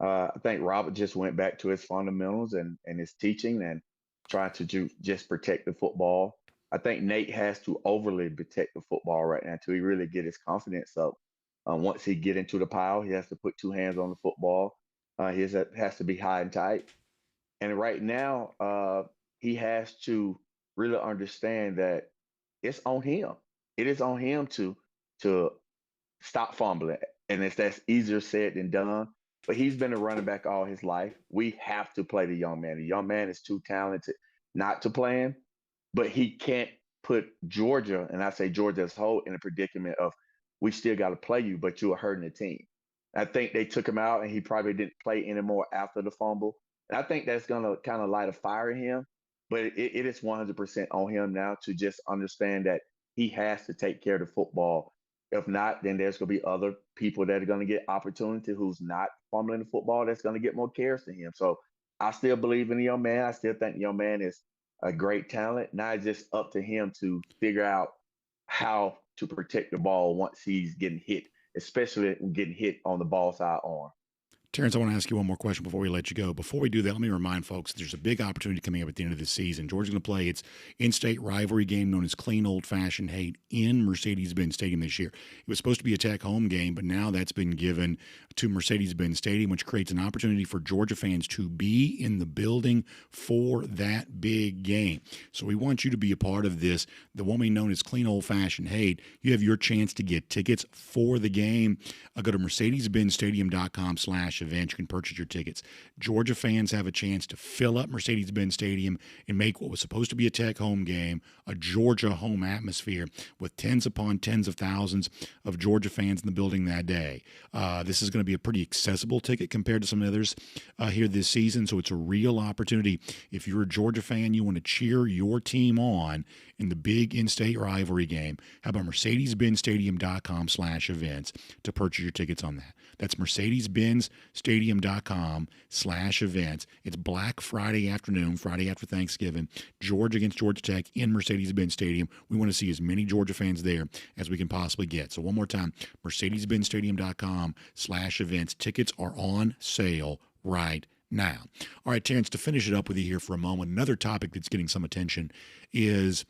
I think Robert just went back to his fundamentals and his teaching and trying to just protect the football. I think Nate has to overly protect the football right now to really get his confidence up. Once he get into the pile, he has to put 2 hands on the football. Has to be high and tight. And right now, he has to really understand that it's on him. It is on him to stop fumbling. And that's easier said than done. But he's been a running back all his life. We have to play the young man. The young man is too talented not to play him, but he can't put Georgia, and I say Georgia as a whole, in a predicament of we still got to play you, but you are hurting the team. I think they took him out, and he probably didn't play anymore after the fumble. And I think that's going to kind of light a fire in him. But it is 100% on him now to just understand that he has to take care of the football. If not, then there's going to be other people that are going to get opportunity who's not fumbling the football that's going to get more carries than him. So I still believe in the young man. I still think the young man is a great talent. Now it's just up to him to figure out how to protect the ball once he's getting hit, especially getting hit on the ball side arm. Terrence, I want to ask you one more question before we let you go. Before we do that, let me remind folks there's a big opportunity coming up at the end of this season. Georgia's going to play its in-state rivalry game known as Clean Old-Fashioned Hate in Mercedes-Benz Stadium this year. It was supposed to be a Tech home game, but now that's been given to Mercedes-Benz Stadium, which creates an opportunity for Georgia fans to be in the building for that big game. So we want you to be a part of this. The one we known as Clean Old-Fashioned Hate. You have your chance to get tickets for the game. Go to mercedes-benzstadium.com/events. You can purchase your tickets. Georgia fans have a chance to fill up Mercedes-Benz Stadium and make what was supposed to be a Tech home game a Georgia home atmosphere with tens upon tens of thousands of Georgia fans in the building that day. This is going to be a pretty accessible ticket compared to some others here this season, so it's a real opportunity. If you're a Georgia fan, you want to cheer your team on in the big in-state rivalry game, how about mercedes-benzstadium.com/events to purchase your tickets on that. That's mercedes-benzstadium.com/events. It's Black Friday afternoon, Friday after Thanksgiving, Georgia against Georgia Tech in Mercedes-Benz Stadium. We want to see as many Georgia fans there as we can possibly get. So one more time, mercedes-benzstadium.com/events. Tickets are on sale right now. All right, Terrence, to finish it up with you here for a moment, another topic that's getting some attention is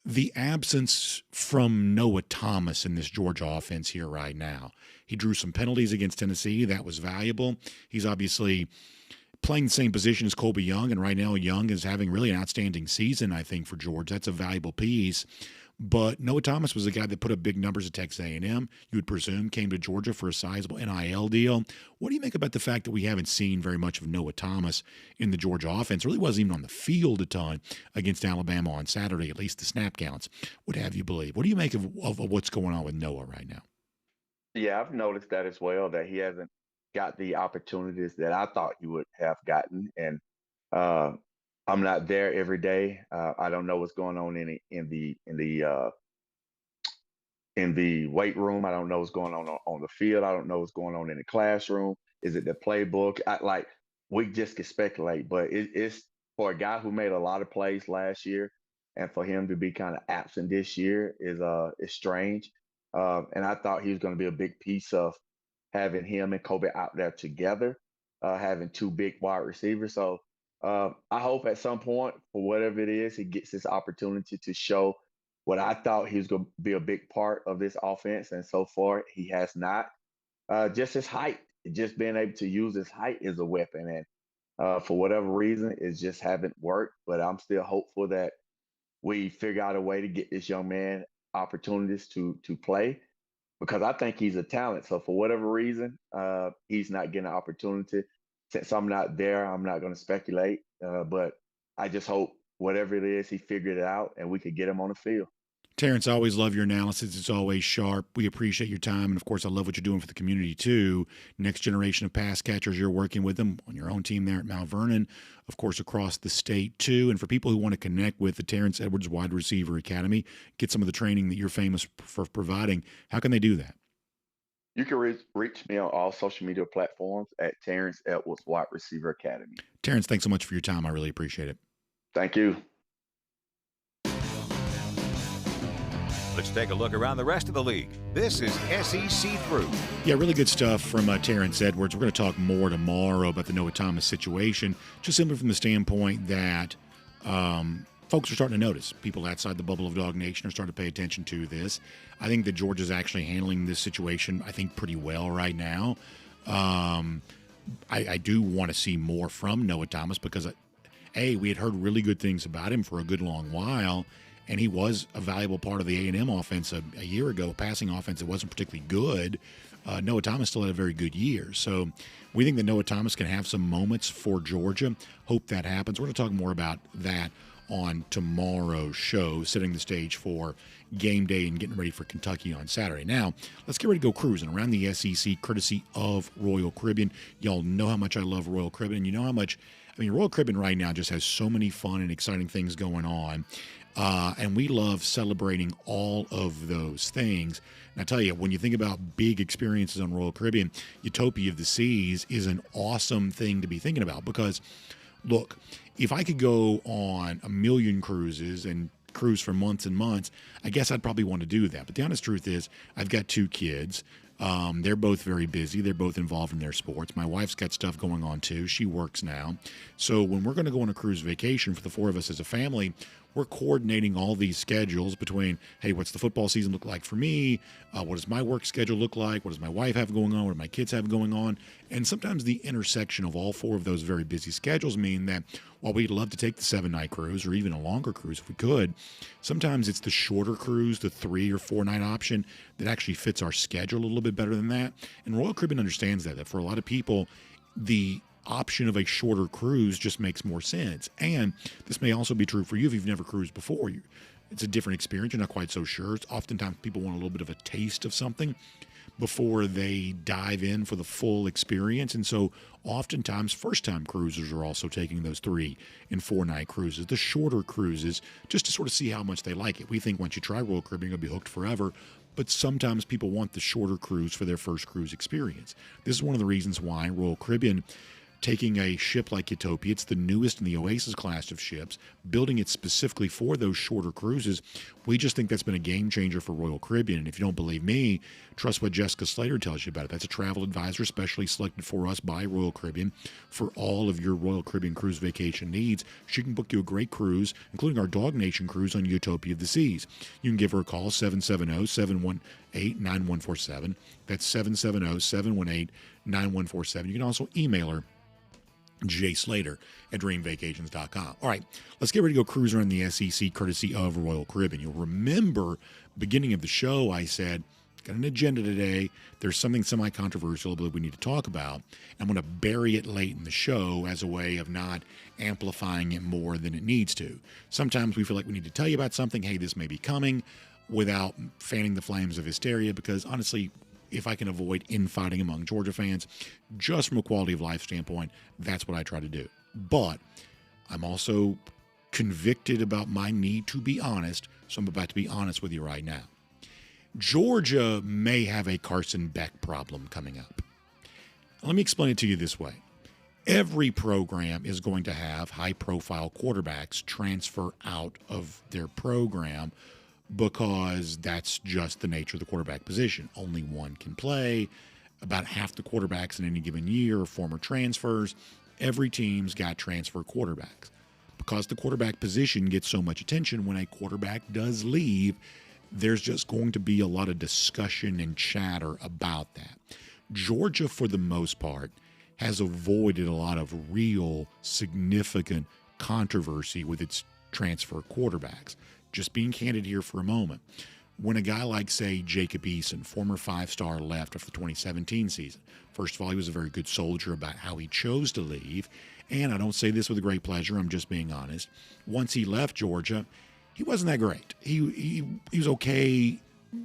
the absence from Noah Thomas in this Georgia offense here right now. He drew some penalties against Tennessee. That was valuable. He's obviously playing the same position as Colby Young, and right now Young is having really an outstanding season, I think, for Georgia. That's a valuable piece. But Noah Thomas was a guy that put up big numbers at Texas A&M. You would presume came to Georgia for a sizable NIL deal. What do you make about the fact that we haven't seen very much of Noah Thomas in the Georgia offense? Really wasn't even on the field a ton against Alabama on Saturday, at least the snap counts would have you believe. What do you make of what's going on with Noah right now? Yeah, I've noticed that as well, that he hasn't got the opportunities that I thought he would have gotten. And I'm not there every day. I don't know what's going on in the weight room. I don't know what's going on the field. I don't know what's going on in the classroom. Is it the playbook? We just can speculate, but it's for a guy who made a lot of plays last year, and for him to be kind of absent this year is strange. And I thought he was going to be a big piece of having him and Kobe out there together, having 2 big wide receivers. So I hope at some point, for whatever it is, he gets this opportunity to show what I thought he was going to be a big part of this offense, and so far he has not. Just his height, just being able to use his height is a weapon, and for whatever reason, it just haven't worked. But I'm still hopeful that we figure out a way to get this young man opportunities to play because I think he's a talent. So for whatever reason, he's not getting an opportunity. Since I'm not there, I'm not going to speculate. But I just hope whatever it is, he figured it out and we could get him on the field. Terrence, I always love your analysis. It's always sharp. We appreciate your time. And, of course, I love what you're doing for the community, too. Next generation of pass catchers, you're working with them on your own team there at Mount Vernon, of course, across the state, too. And for people who want to connect with the Terrence Edwards Wide Receiver Academy, get some of the training that you're famous for providing, how can they do that? You can reach me on all social media platforms at Terrence Edwards Wide Receiver Academy. Terrence, thanks so much for your time. I really appreciate it. Thank you. Let's take a look around the rest of the league. This is SEC Through. Yeah, really good stuff from Terrence Edwards. We're going to talk more tomorrow about the Noah Thomas situation, just simply from the standpoint that folks are starting to notice. People outside the bubble of Dawg Nation are starting to pay attention to this. I think that Georgia's actually handling this situation, I think, pretty well right now. I do want to see more from Noah Thomas because, we had heard really good things about him for a good long while, and he was a valuable part of the A&M offense a year ago, a passing offense that wasn't particularly good. Noah Thomas still had a very good year. So we think that Noah Thomas can have some moments for Georgia. Hope that happens. We're going to talk more about that on tomorrow's show, setting the stage for game day and getting ready for Kentucky on Saturday. Now, let's get ready to go cruising around the SEC, courtesy of Royal Caribbean. Y'all know how much I love Royal Caribbean. You know how much, Royal Caribbean right now just has so many fun and exciting things going on. And we love celebrating all of those things. And I tell you, when you think about big experiences on Royal Caribbean, Utopia of the Seas is an awesome thing to be thinking about because, look, if I could go on a million cruises and cruise for months and months, I guess I'd probably want to do that. But the honest truth is, I've got two kids. They're both very busy. They're both involved in their sports. My wife's got stuff going on too. She works now. So when we're going to go on a cruise vacation for the four of us as a family, we're coordinating all these schedules between, hey, what's the football season look like for me? What does my work schedule look like? What does my wife have going on? What do my kids have going on? And sometimes the intersection of all four of those very busy schedules mean that while we'd love to take the 7-night cruise or even a longer cruise if we could, sometimes it's the shorter cruise, the 3 or 4 night option that actually fits our schedule a little bit better than that. And Royal Caribbean understands that for a lot of people, the option of a shorter cruise just makes more sense. And this may also be true for you if you've never cruised before. It's a different experience. You're not quite so sure. Oftentimes people want a little bit of a taste of something before they dive in for the full experience. And so oftentimes first-time cruisers are also taking those 3 and 4 night cruises, the shorter cruises, just to sort of see how much they like it. We think once you try Royal Caribbean, you'll be hooked forever. But sometimes people want the shorter cruise for their first cruise experience. This is one of the reasons why Royal Caribbean, taking a ship like Utopia, it's the newest in the Oasis class of ships, building it specifically for those shorter cruises, we just think that's been a game changer for Royal Caribbean. And if you don't believe me, trust what Jessica Slater tells you about it. That's a travel advisor specially selected for us by Royal Caribbean for all of your Royal Caribbean cruise vacation needs. She can book you a great cruise, including our DawgNation cruise on Utopia of the Seas. You can give her a call, 770-718-9147. That's 770-718-9147. You can also email her, jslater@dreamvacations.com. All right, let's get ready to go cruise around the SEC courtesy of Royal Caribbean. You'll remember, beginning of the show, I said, got an agenda today. There's something semi-controversial that we need to talk about. I'm going to bury it late in the show as a way of not amplifying it more than it needs to. Sometimes we feel like we need to tell you about something, hey, this may be coming, without fanning the flames of hysteria, because honestly, if I can avoid infighting among Georgia fans, just from a quality of life standpoint, that's what I try to do. But I'm also convicted about my need to be honest, so I'm about to be honest with you right now. Georgia may have a Carson BECK problem coming up. Let me explain it to you this way. Every program is going to have high-profile quarterbacks transfer out of their program because that's just the nature of the quarterback position. Only one can play. About half the quarterbacks in any given year are former transfers. Every team's got transfer quarterbacks. because the quarterback position gets so much attention, when a quarterback does leave, there's just going to be a lot of discussion and chatter about that. Georgia, for the most part, has avoided a lot of real significant controversy with its transfer quarterbacks. Just being candid here for a moment. When a guy like, say, Jacob Eason, former five-star, left after the 2017 season, first of all, he was a very good soldier about how he chose to leave. And I don't say this with a great pleasure, I'm just being honest. Once he left Georgia, he wasn't that great. He was okay,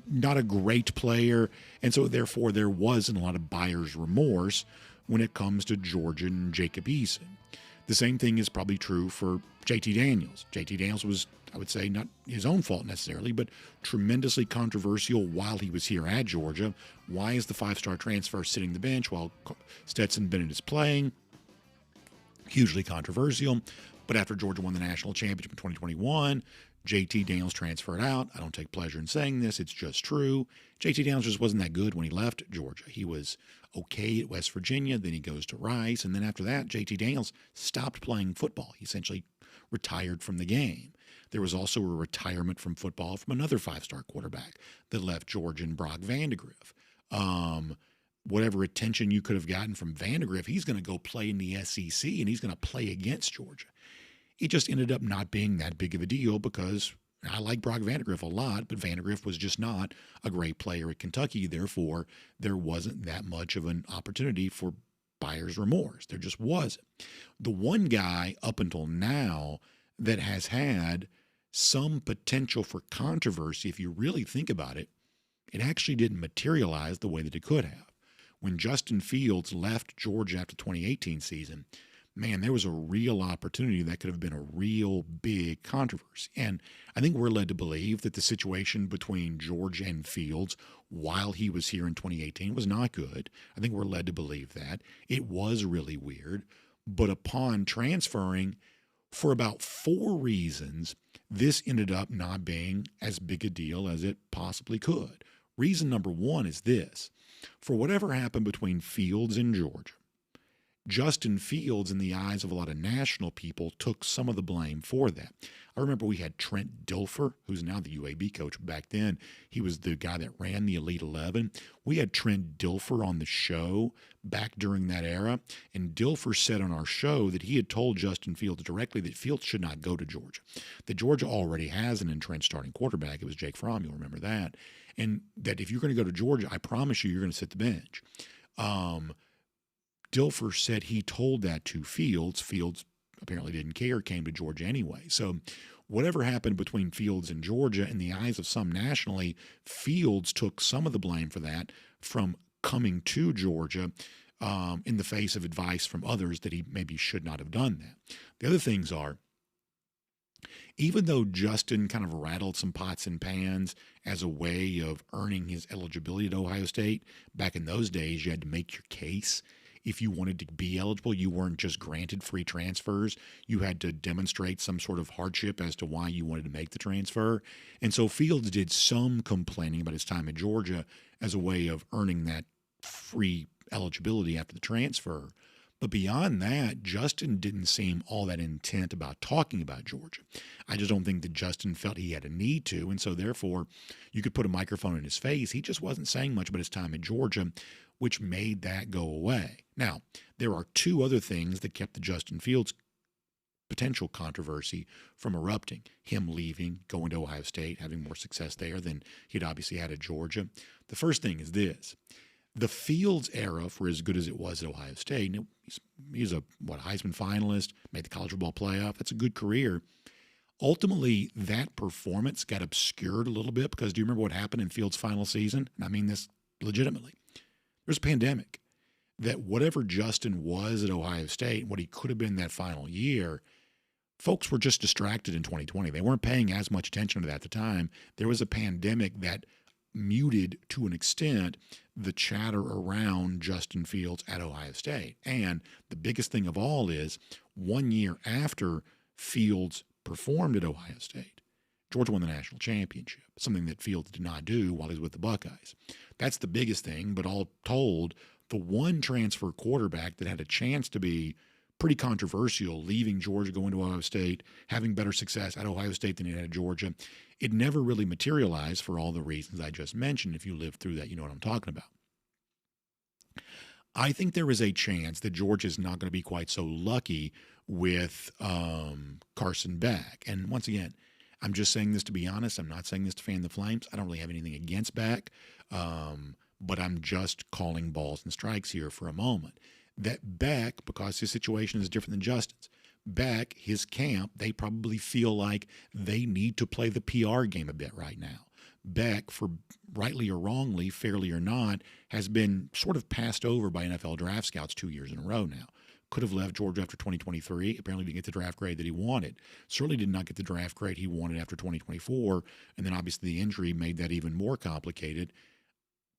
not a great player. And so, therefore, there wasn't a lot of buyer's remorse when it comes to Georgia and Jacob Eason. The same thing is probably true for JT Daniels. JT Daniels was, I would say, not his own fault necessarily, but tremendously controversial while he was here at Georgia. Why is the five-star transfer sitting the bench while Stetson Bennett is playing? Hugely controversial. But after Georgia won the national championship in 2021, JT Daniels transferred out. I don't take pleasure in saying this. It's just true. JT Daniels just wasn't that good when he left Georgia. He was okay at West Virginia. Then he goes to Rice. And then after that, JT Daniels stopped playing football. He essentially retired from the game. There was also a retirement from football from another five-star quarterback that left Georgia, and Brock Vandagriff. Whatever attention you could have gotten from Vandagriff, he's going to go play in the SEC, and he's going to play against Georgia. It just ended up not being that big of a deal because I like Brock Vandagriff a lot, but Vandagriff was just not a great player at Kentucky. Therefore, there wasn't that much of an opportunity for buyer's remorse. There just wasn't. The one guy up until now that has had some potential for controversy, if you really think about it, it actually didn't materialize the way that it could have. When Justin Fields left Georgia after the 2018 season, man, there was a real opportunity that could have been a real big controversy. And I think we're led to believe that the situation between Georgia and Fields while he was here in 2018 was not good. I think we're led to believe that. It was really weird. But upon transferring, for about 4 reasons, this ended up not being as big a deal as it possibly could. Reason number one is this. For whatever happened between Fields and Georgia, Justin Fields, in the eyes of a lot of national people, took some of the blame for that. I remember we had Trent Dilfer, who's now the UAB coach. Back then, he was the guy that ran the Elite 11. We had Trent Dilfer on the show back during that era, and Dilfer said on our show that he had told Justin Fields directly that Fields should not go to Georgia, that Georgia already has an entrenched starting quarterback. It was Jake Fromm, you'll remember that, and that if you're going to go to Georgia, I promise you're going to sit the bench. Dilfer said he told that to Fields. Fields apparently didn't care, came to Georgia anyway. So whatever happened between Fields and Georgia, in the eyes of some nationally, Fields took some of the blame for that from coming to Georgia in the face of advice from others that he maybe should not have done that. The other things are, even though Justin kind of rattled some pots and pans as a way of earning his eligibility at Ohio State, back in those days you had to make your case. If you wanted to be eligible, you weren't just granted free transfers. You had to demonstrate some sort of hardship as to why you wanted to make the transfer. And so Fields did some complaining about his time at Georgia as a way of earning that free eligibility after the transfer. But beyond that, Justin didn't seem all that intent about talking about Georgia. I just don't think that Justin felt he had a need to. And so therefore, you could put a microphone in his face. He just wasn't saying much about his time at Georgia, which made that go away. Now, there are 2 other things that kept the Justin Fields potential controversy from erupting. Him leaving, going to Ohio State, having more success there than he'd obviously had at Georgia. The first thing is this. The Fields era, for as good as it was at Ohio State, and he's a Heisman finalist, made the college football playoff. That's a good career. Ultimately, that performance got obscured a little bit because do you remember what happened in Fields' final season? And I mean this legitimately. There's a pandemic. That whatever Justin was at Ohio State, what he could have been that final year, folks were just distracted in 2020. They weren't paying as much attention to that at the time. There was a pandemic that muted to an extent the chatter around Justin Fields at Ohio State. And the biggest thing of all is 1 year after Fields performed at Ohio State, Georgia won the national championship, something that Fields did not do while he was with the Buckeyes. That's the biggest thing, but all told, the one transfer quarterback that had a chance to be pretty controversial, leaving Georgia, going to Ohio State, having better success at Ohio State than he had at Georgia. It never really materialized for all the reasons I just mentioned. If you lived through that, you know what I'm talking about. I think there is a chance that Georgia is not going to be quite so lucky with Carson Beck. And once again, I'm just saying this to be honest. I'm not saying this to fan the flames. I don't really have anything against Beck, but I'm just calling balls and strikes here for a moment. That Beck, because his situation is different than Justin's, Beck, his camp, they probably feel like they need to play the PR game a bit right now. Beck, for rightly or wrongly, fairly or not, has been sort of passed over by NFL draft scouts 2 years in a row now. Could have left Georgia after 2023. Apparently didn't get the draft grade that he wanted. Certainly did not get the draft grade he wanted after 2024. And then obviously the injury made that even more complicated.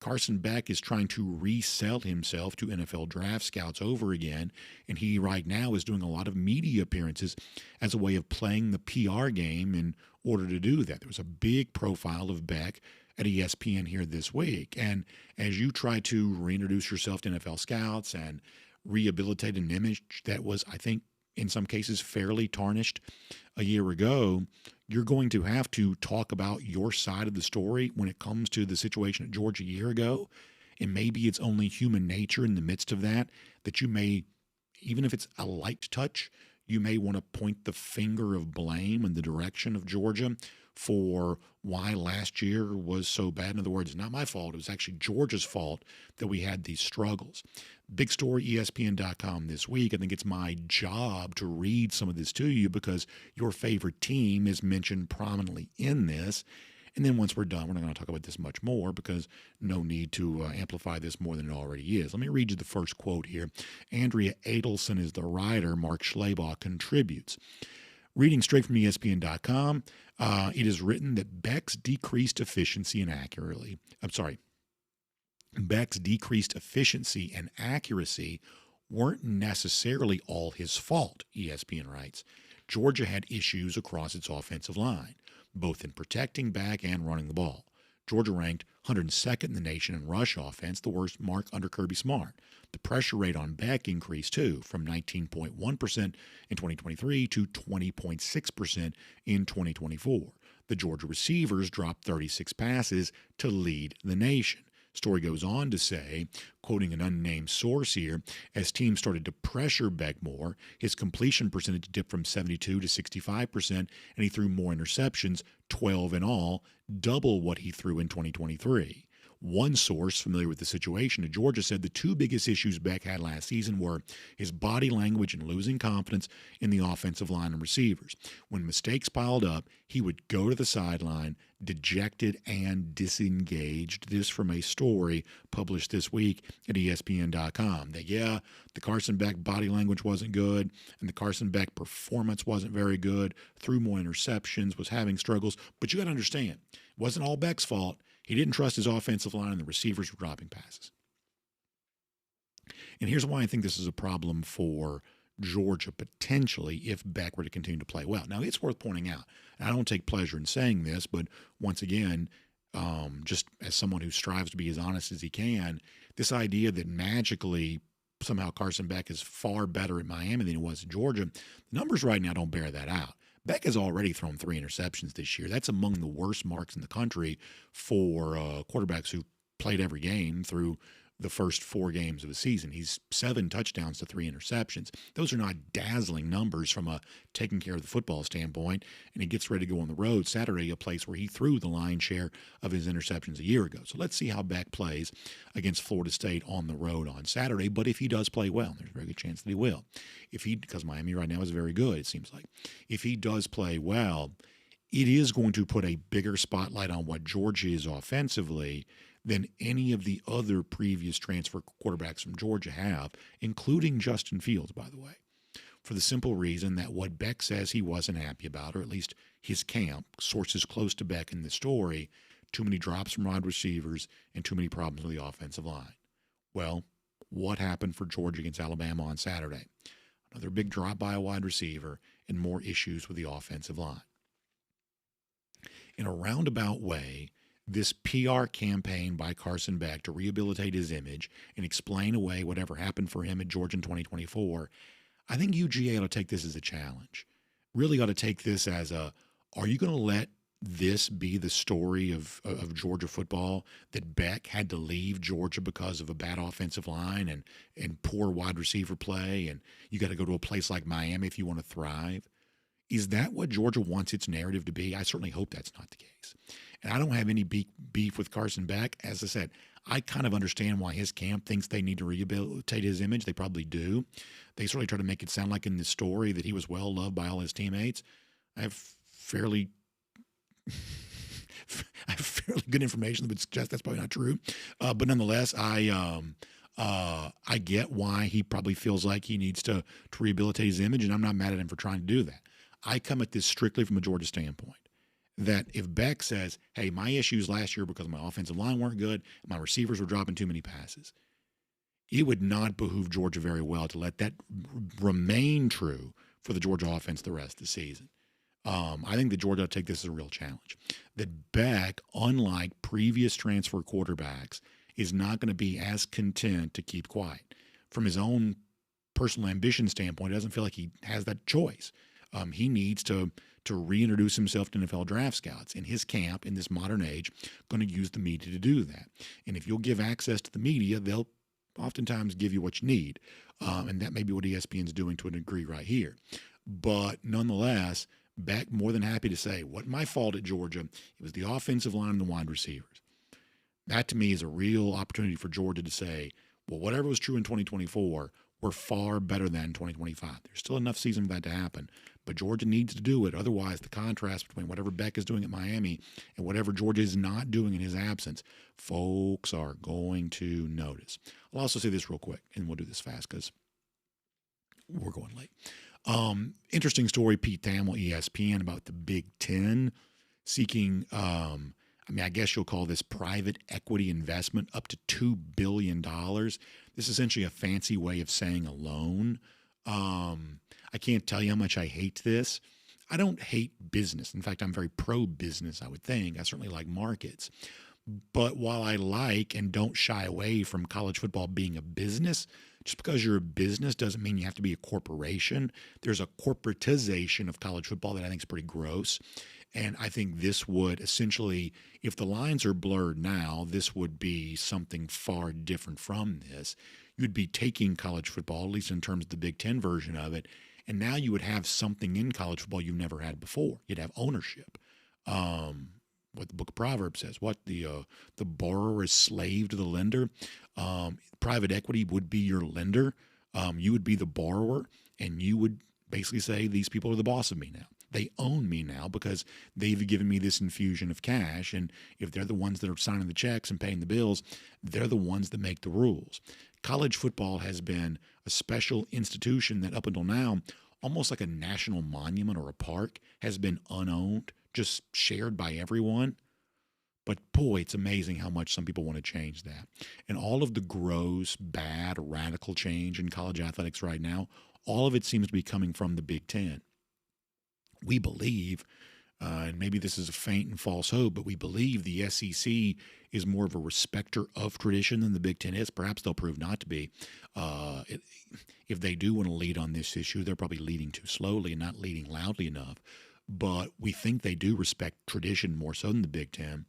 Carson Beck is trying to resell himself to NFL draft scouts over again, and he right now is doing a lot of media appearances as a way of playing the PR game in order to do that. There was a big profile of Beck at ESPN here this week, and as you try to reintroduce yourself to NFL scouts and rehabilitate an image that was, I think, in some cases fairly tarnished a year ago, you're going to have to talk about your side of the story when it comes to the situation at Georgia a year ago. And maybe it's only human nature in the midst of that, that you may, even if it's a light touch, you may want to point the finger of blame in the direction of Georgia for why last year was so bad. In other words, it's not my fault. It was actually Georgia's fault that we had these struggles. Big story, ESPN.com this week. I think it's my job to read some of this to you because your favorite team is mentioned prominently in this. And then once we're done, we're not going to talk about this much more because no need to amplify this more than it already is. Let me read you the first quote here. Andrea Adelson is the writer. Mark Schlabach contributes. Reading straight from ESPN.com, it is written that Beck's decreased efficiency and accuracy weren't necessarily all his fault, ESPN writes. Georgia had issues across its offensive line, both in protecting Beck and running the ball. Georgia ranked 102nd in the nation in rush offense, the worst mark under Kirby Smart. The pressure rate on Beck increased too, from 19.1% in 2023 to 20.6% in 2024. The Georgia receivers dropped 36 passes to lead the nation. Story goes on to say, quoting an unnamed source here, as teams started to pressure Beck more, his completion percentage dipped from 72 to 65%, and he threw more interceptions, 12 in all, double what he threw in 2023. One source familiar with the situation at Georgia said the two biggest issues Beck had last season were his body language and losing confidence in the offensive line and receivers. When mistakes piled up, he would go to the sideline, dejected and disengaged. This from a story published this week at ESPN.com. That, the Carson Beck body language wasn't good, and the Carson Beck performance wasn't very good, threw more interceptions, was having struggles. But you got to understand, it wasn't all Beck's fault. He didn't trust his offensive line, and the receivers were dropping passes. And here's why I think this is a problem for Georgia potentially if Beck were to continue to play well. Now, it's worth pointing out, and I don't take pleasure in saying this, but once again, just as someone who strives to be as honest as he can, this idea that magically somehow Carson Beck is far better at Miami than he was at Georgia, the numbers right now don't bear that out. Beck has already thrown 3 interceptions this year. That's among the worst marks in the country for quarterbacks who played every game through the first 4 games of the season. He's 7 touchdowns to 3 interceptions. Those are not dazzling numbers from a taking care of the football standpoint, and he gets ready to go on the road Saturday, a place where he threw the lion's share of his interceptions a year ago. So let's see how Beck plays against Florida State on the road on Saturday. But if he does play well, there's a very good chance that he will. Because Miami right now is very good, it seems like. If he does play well, it is going to put a bigger spotlight on what Georgia is offensively than any of the other previous transfer quarterbacks from Georgia have, including Justin Fields, by the way, for the simple reason that what Beck says he wasn't happy about, or at least his camp, sources close to Beck in the story, too many drops from wide receivers and too many problems with the offensive line. Well, what happened for Georgia against Alabama on Saturday? Another big drop by a wide receiver and more issues with the offensive line. In a roundabout way, this PR campaign by Carson Beck to rehabilitate his image and explain away whatever happened for him at Georgia in 2024, I think UGA ought to take this as a challenge. Really ought to take this as are you going to let this be the story of Georgia football, that Beck had to leave Georgia because of a bad offensive line and poor wide receiver play, and you got to go to a place like Miami if you want to thrive? Is that what Georgia wants its narrative to be? I certainly hope that's not the case. And I don't have any beef with Carson Beck. As I said, I kind of understand why his camp thinks they need to rehabilitate his image. They probably do. They certainly try to make it sound like in this story that he was well loved by all his teammates. I have fairly good information that would suggest that's probably not true. But nonetheless, I get why he probably feels like he needs to rehabilitate his image, and I'm not mad at him for trying to do that. I come at this strictly from a Georgia standpoint. That if Beck says, hey, my issues last year because my offensive line weren't good, my receivers were dropping too many passes, it would not behoove Georgia very well to let that remain true for the Georgia offense the rest of the season. I think that Georgia will take this as a real challenge. That Beck, unlike previous transfer quarterbacks, is not going to be as content to keep quiet. From his own personal ambition standpoint, he doesn't feel like he has that choice. He needs to reintroduce himself to NFL draft scouts. In his camp, in this modern age, going to use the media to do that. And if you'll give access to the media, they'll oftentimes give you what you need. And that may be what ESPN's doing to a degree right here. But nonetheless, Beck more than happy to say, wasn't my fault at Georgia. It was the offensive line and the wide receivers. That to me is a real opportunity for Georgia to say, well, whatever was true in 2024, we're far better than 2025. There's still enough season for that to happen, but Georgia needs to do it. Otherwise, the contrast between whatever Beck is doing at Miami and whatever Georgia is not doing in his absence, folks are going to notice. I'll also say this real quick, and we'll do this fast because we're going late. Interesting story, Pete Thamel, ESPN, about the Big Ten seeking, I guess you'll call this private equity investment up to $2 billion. This is essentially a fancy way of saying a loan. I can't tell you how much I hate this. I don't hate business. In fact, I'm very pro-business, I would think. I certainly like markets. But while I like and don't shy away from college football being a business, just because you're a business doesn't mean you have to be a corporation. There's a corporatization of college football that I think is pretty gross. And I think this would essentially, if the lines are blurred now, this would be something far different from this. You'd be taking college football, at least in terms of the Big Ten version of it, and now you would have something in college football you've never had before. You'd have ownership. What the book of Proverbs says, what the borrower is slave to the lender. Private equity would be your lender. You would be the borrower, and you would basically say, these people are the boss of me now. They own me now because they've given me this infusion of cash. And if they're the ones that are signing the checks and paying the bills, they're the ones that make the rules. College football has been a special institution that up until now, almost like a national monument or a park, has been unowned, just shared by everyone. But boy, it's amazing how much some people want to change that. And all of the gross, bad, radical change in college athletics right now, all of it seems to be coming from the Big Ten. We believe, and maybe this is a faint and false hope, but we believe the SEC is more of a respecter of tradition than the Big Ten is. Perhaps they'll prove not to be. If they do want to lead on this issue, they're probably leading too slowly and not leading loudly enough. But we think they do respect tradition more so than the Big Ten.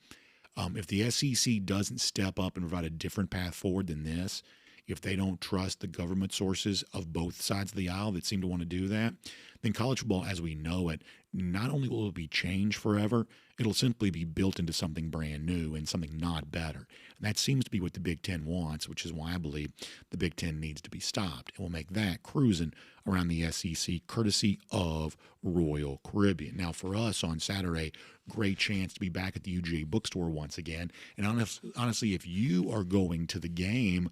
If the SEC doesn't step up and provide a different path forward than this, if they don't trust the government sources of both sides of the aisle that seem to want to do that, then college football as we know it, not only will it be changed forever, it'll simply be built into something brand new and something not better. And that seems to be what the Big Ten wants, which is why I believe the Big Ten needs to be stopped. And we'll make that cruising around the SEC courtesy of Royal Caribbean. Now for us on Saturday, great chance to be back at the UGA bookstore once again. And honestly, if you are going to the game,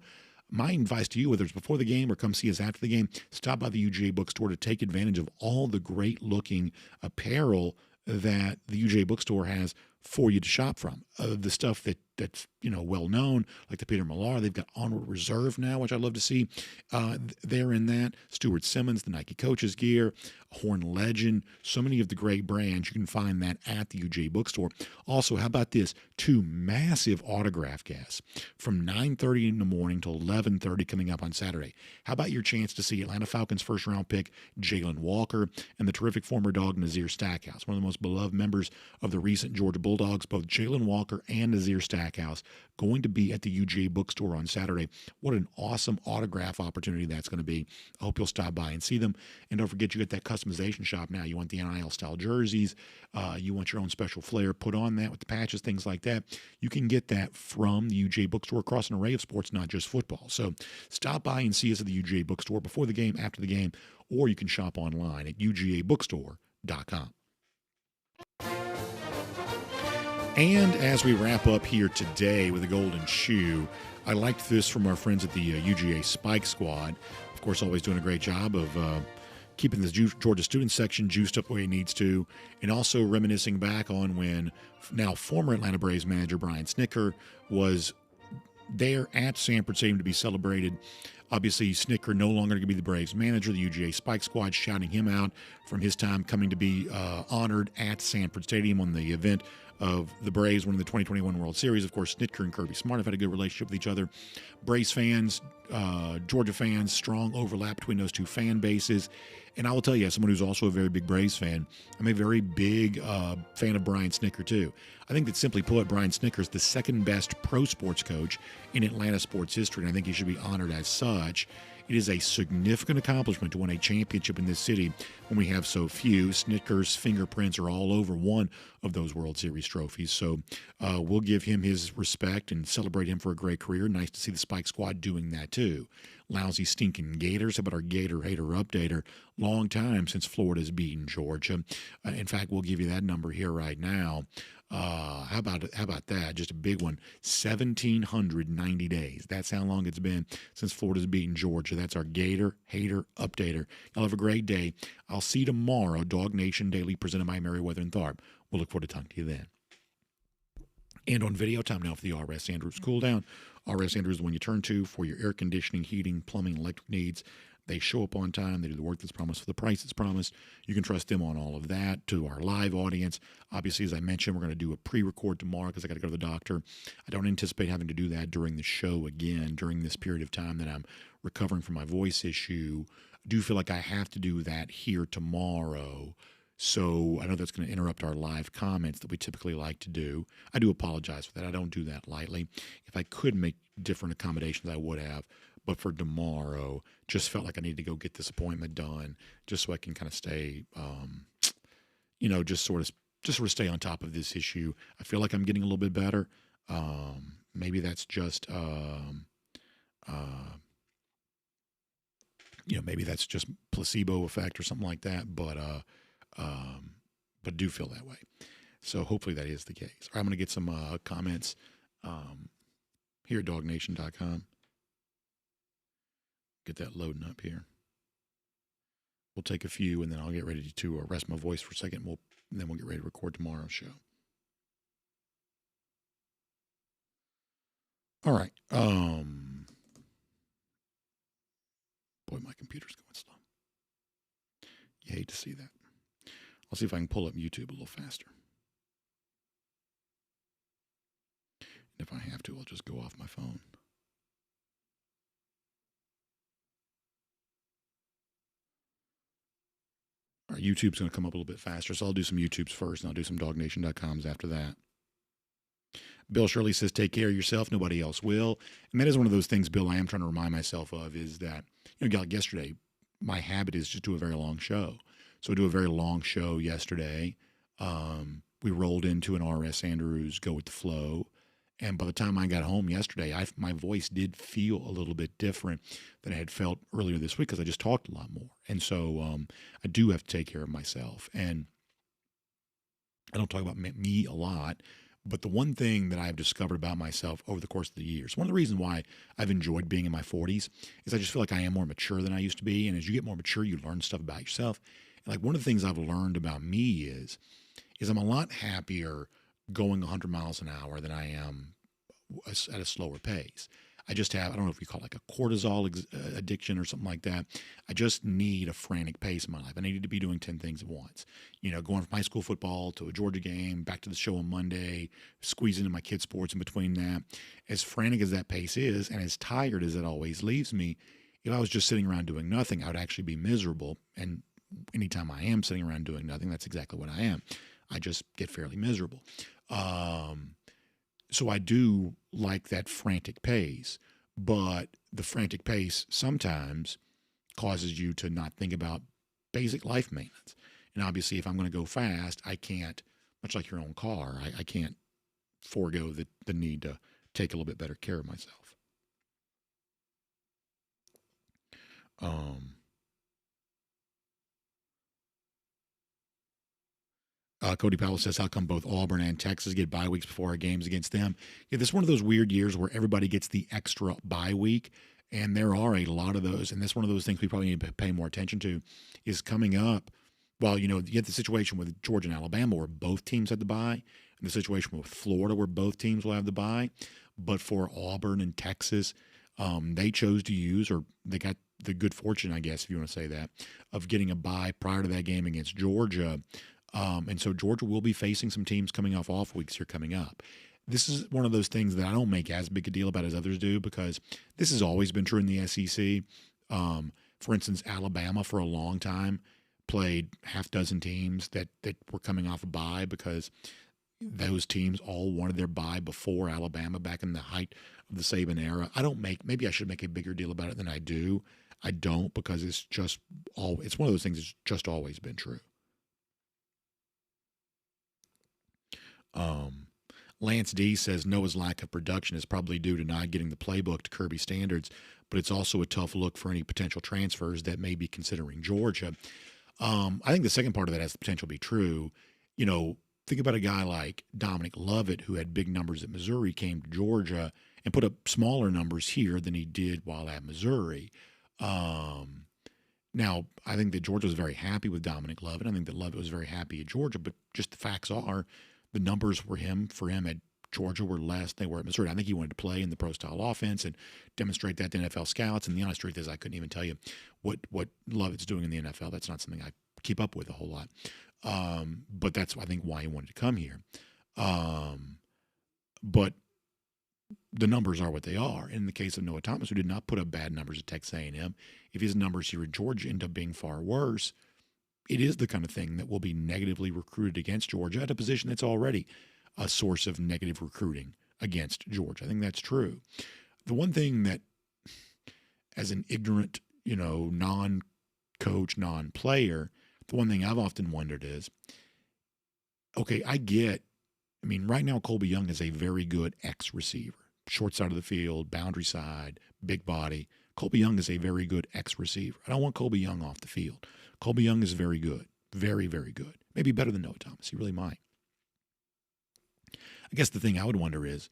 my advice to you, whether it's before the game or come see us after the game, stop by the UGA bookstore to take advantage of all the great-looking apparel that the UGA bookstore has for you to shop from. The stuff that that's well known, like the Peter Millar. They've got Onward Reserve now, which I love to see. They're in that. Stuart Simmons, the Nike coaches gear, Horn Legend, so many of the great brands. You can find that at the UGA bookstore. Also, how about this? 2 massive autograph guests from 9:30 in the morning till 11:30 coming up on Saturday. How about your chance to see Atlanta Falcons first round pick Jalen Walker and the terrific former Dog Nazir Stackhouse, one of the most beloved members of the recent Georgia Bulldogs. Both Jalen Walker and Nazir Stackhouse going to be at the UGA bookstore on Saturday. What an awesome autograph opportunity that's going to be. I hope you'll stop by and see them. And don't forget, you get that customization shop now. You want the NIL style jerseys. You want your own special flair put on that with the patches, things like that. You can get that from the UGA bookstore across an array of sports, not just football. So stop by and see us at the UGA bookstore before the game, after the game, or you can shop online at UGAbookstore.com. And as we wrap up here today with a golden shoe, I liked this from our friends at the UGA Spike Squad. Of course, always doing a great job of keeping the Georgia student section juiced up the way it needs to, and also reminiscing back on when now former Atlanta Braves manager Brian Snicker was there at Sanford Stadium to be celebrated. Obviously, Snicker no longer going to be the Braves manager. The UGA Spike Squad shouting him out from his time coming to be honored at Sanford Stadium on the event of the Braves winning the 2021 World Series. Of course, Snicker and Kirby Smart have had a good relationship with each other. Braves fans, Georgia fans, strong overlap between those two fan bases. And I will tell you, as someone who's also a very big Braves fan, I'm a very big fan of Brian Snicker, too. I think that, simply put, Brian Snicker is the second best pro sports coach in Atlanta sports history, and I think he should be honored as such. It is a significant accomplishment to win a championship in this city when we have so few. Snicker's fingerprints are all over one of those World Series trophies. So we'll give him his respect and celebrate him for a great career. Nice to see the Spike Squad doing that too. Lousy stinking Gators. How about our Gator hater updater? Long time since Florida's beaten Georgia. In fact, we'll give you that number here right now. How about that? Just a big one. 1,790 days. That's how long it's been since Florida's beaten Georgia. That's our Gator hater updater. Y'all have a great day. I'll see you tomorrow. DawgNation Daily presented by Meriwether and Tharp. We'll look forward to talking to you then. And on video, time now for the R.S. Andrews cool down. R.S. Andrews is the one you turn to for your air conditioning, heating, plumbing, electric needs. They show up on time. They do the work that's promised for the price that's promised. You can trust them on all of that. To our live audience, obviously, as I mentioned, we're going to do a pre-record tomorrow because I got to go to the doctor. I don't anticipate having to do that during the show again during this period of time that I'm recovering from my voice issue. I do feel like I have to do that here tomorrow. So I know that's going to interrupt our live comments that we typically like to do. I do apologize for that. I don't do that lightly. If I could make different accommodations, I would have. But for tomorrow, just felt like I needed to go get this appointment done just so I can kind of stay, just sort of stay on top of this issue. I feel like I'm getting a little bit better. Maybe that's just, maybe that's just placebo effect or something like that. But do feel that way. So hopefully that is the case. All right, I'm going to get some comments here at DawgNation.com. Get that loading up here. We'll take a few, and then I'll get ready to rest my voice for a second. Then we'll get ready to record tomorrow's show. All right. Boy, my computer's going slow. You hate to see that. I'll see if I can pull up YouTube a little faster. And if I have to, I'll just go off my phone. All right, YouTube's going to come up a little bit faster, so I'll do some YouTubes first, and I'll do some DawgNation.coms after that. Bill Shirley says, take care of yourself. Nobody else will. And that is one of those things, Bill, I am trying to remind myself of, is that, like yesterday, my habit is just do a very long show. So I do a very long show yesterday. We rolled into an R.S. Andrews Go With The Flow. And by the time I got home yesterday, my voice did feel a little bit different than I had felt earlier this week because I just talked a lot more. And so I do have to take care of myself. And I don't talk about me a lot, but the one thing that I've discovered about myself over the course of the years, one of the reasons why I've enjoyed being in my 40s is I just feel like I am more mature than I used to be. And as you get more mature, you learn stuff about yourself. And like one of the things I've learned about me is I'm a lot happier going 100 miles an hour than I am at a slower pace. I just have, I don't know if you call it like a cortisol addiction or something like that. I just need a frantic pace in my life. I needed to be doing 10 things at once. Going from high school football to a Georgia game, back to the show on Monday, squeezing into my kids' sports in between that. As frantic as that pace is, and as tired as it always leaves me, if I was just sitting around doing nothing, I would actually be miserable. And anytime I am sitting around doing nothing, that's exactly what I am. I just get fairly miserable. So I do like that frantic pace, but the frantic pace sometimes causes you to not think about basic life maintenance. And obviously, if I'm going to go fast, I can't, much like your own car, I can't forego the need to take a little bit better care of myself. Cody Powell says, how come both Auburn and Texas get bye weeks before our games against them? Yeah, this is one of those weird years where everybody gets the extra bye week, and there are a lot of those. And that's one of those things we probably need to pay more attention to is coming up. Well, you get the situation with Georgia and Alabama where both teams had the bye, and the situation with Florida where both teams will have the bye. But for Auburn and Texas, they chose to use, or they got the good fortune, I guess, if you want to say that, of getting a bye prior to that game against Georgia. And so Georgia will be facing some teams coming off weeks here coming up. This is one of those things that I don't make as big a deal about as others do because this has always been true in the SEC. For instance, Alabama for a long time played half dozen teams that were coming off a bye because those teams all wanted their bye before Alabama back in the height of the Saban era. Maybe I should make a bigger deal about it than I do. I don't because it's one of those things that's just always been true. Lance D says Noah's lack of production is probably due to not getting the playbook to Kirby standards, but it's also a tough look for any potential transfers that may be considering Georgia. I think the second part of that has the potential to be true. Think about a guy like Dominic Lovett, who had big numbers at Missouri, came to Georgia and put up smaller numbers here than he did while at Missouri. Now, I think that Georgia was very happy with Dominic Lovett. I think that Lovett was very happy at Georgia, but just the facts are the numbers for him at Georgia were less than they were at Missouri. I think he wanted to play in the pro-style offense and demonstrate that to NFL scouts. And the honest truth is I couldn't even tell you what Lovett's doing in the NFL. That's not something I keep up with a whole lot. But that's, I think, why he wanted to come here. But the numbers are what they are. In the case of Noah Thomas, who did not put up bad numbers at Texas A&M, if his numbers here at Georgia end up being far worse, it is the kind of thing that will be negatively recruited against Georgia at a position that's already a source of negative recruiting against Georgia. I think that's true. The one thing that, as an ignorant, non-coach, non-player, the one thing I've often wondered is, okay, right now Colby Young is a very good X receiver. Short side of the field, boundary side, big body. Colby Young is a very good X receiver. I don't want Colby Young off the field. Colby Young is very good. Very, very good. Maybe better than Noah Thomas. He really might. I guess the thing I would wonder is,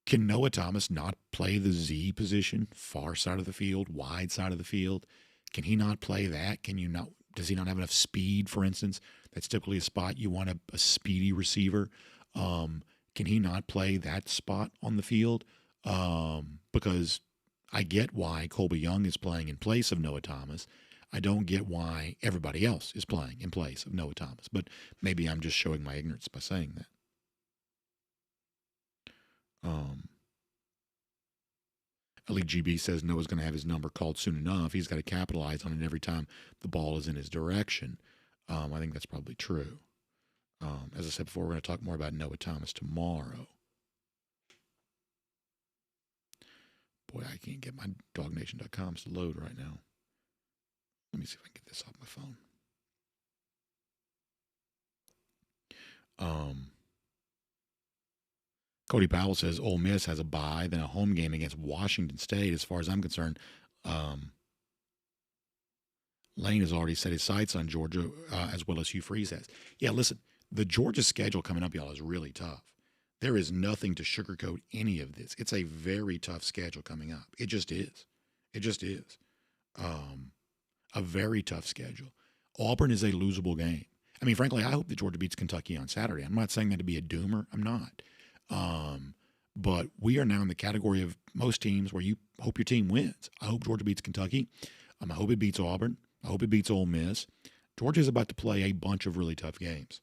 can Noah Thomas not play the Z position, far side of the field, wide side of the field? Can he not play that? Does he not have enough speed, for instance? That's typically a spot you want a speedy receiver. Can he not play that spot on the field? Because I get why Colby Young is playing in place of Noah Thomas. I don't get why everybody else is playing in place of Noah Thomas. But maybe I'm just showing my ignorance by saying that. Elite GB says Noah's going to have his number called soon enough. He's got to capitalize on it every time the ball is in his direction. I think that's probably true. As I said before, we're going to talk more about Noah Thomas tomorrow. Boy, I can't get my DawgNation.coms to load right now. Let me see if I can get this off my phone. Cody Powell says Ole Miss has a bye, then a home game against Washington State. As far as I'm concerned, Lane has already set his sights on Georgia, as well as Hugh Freeze has. Yeah, listen, the Georgia schedule coming up, y'all, is really tough. There is nothing to sugarcoat any of this. It's a very tough schedule coming up. It just is. It just is. A very tough schedule. Auburn is a losable game. I mean, frankly, I hope that Georgia beats Kentucky on Saturday. I'm not saying that to be a doomer. I'm not. But we are now in the category of most teams where you hope your team wins. I hope Georgia beats Kentucky. I hope it beats Auburn. I hope it beats Ole Miss. Georgia's about to play a bunch of really tough games.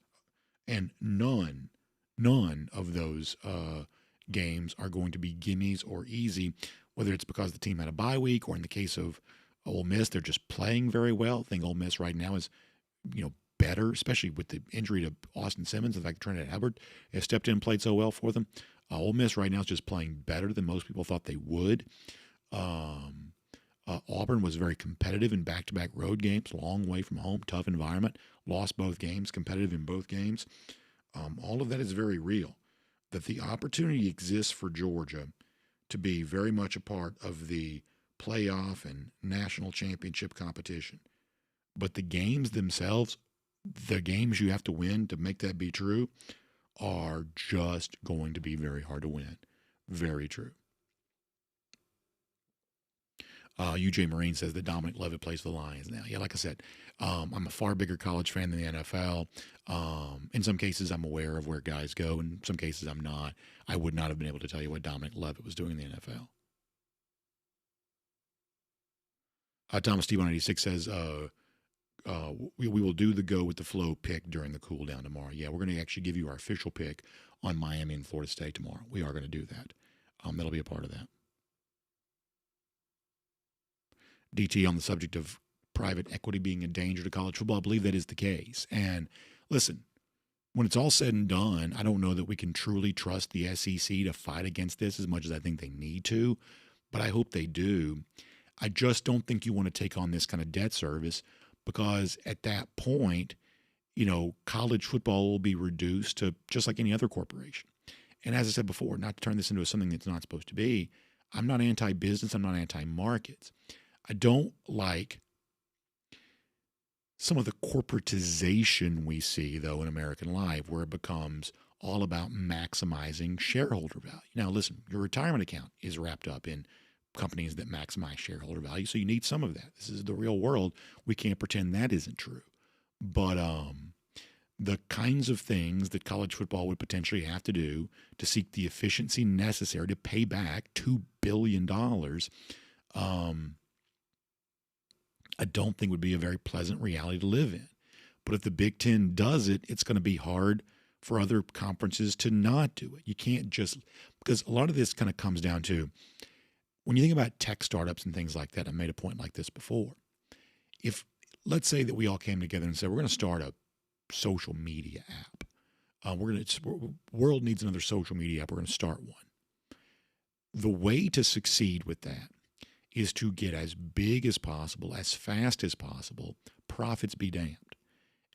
And none of those games are going to be gimmies or easy, whether it's because the team had a bye week or in the case of Ole Miss, they're just playing very well. I think Ole Miss right now is, better, especially with the injury to Austin Simmons. In fact, Trent Edwards has stepped in and played so well for them. Ole Miss right now is just playing better than most people thought they would. Auburn was very competitive in back-to-back road games, long way from home, tough environment, lost both games, competitive in both games. All of that is very real. That the opportunity exists for Georgia to be very much a part of the playoff and national championship competition. But the games themselves, the games you have to win to make that be true, are just going to be very hard to win. Very true. UJ Marine says that Dominic Levitt plays for the Lions now. Yeah, like I said, I'm a far bigger college fan than the NFL. In some cases, I'm aware of where guys go. In some cases, I'm not. I would not have been able to tell you what Dominic Levitt was doing in the NFL. Thomas T186 says, we will do the go with the flow pick during the cool down tomorrow. Yeah, we're going to actually give you our official pick on Miami and Florida State tomorrow. We are going to do that. That'll be a part of that. DT, on the subject of private equity being a danger to college football, I believe that is the case. And listen, when it's all said and done, I don't know that we can truly trust the SEC to fight against this as much as I think they need to, but I hope they do. I just don't think you want to take on this kind of debt service, because at that point, college football will be reduced to just like any other corporation. And as I said before, not to turn this into something that's not supposed to be, I'm not anti-business, I'm not anti-markets. I don't like some of the corporatization we see, though, in American life, where it becomes all about maximizing shareholder value. Now, listen, your retirement account is wrapped up in companies that maximize shareholder value, so you need some of that. This is the real world. We can't pretend that isn't true. But the kinds of things that college football would potentially have to do to seek the efficiency necessary to pay back $2 billion, I don't think would be a very pleasant reality to live in. But if the Big Ten does it, it's going to be hard for other conferences to not do it. You can't just, because a lot of this kind of comes down to, when you think about tech startups and things like that, I made a point like this before. If, let's say that we all came together and said, we're going to start a social media app. World needs another social media app. We're going to start one. The way to succeed with that is to get as big as possible, as fast as possible, profits be damned.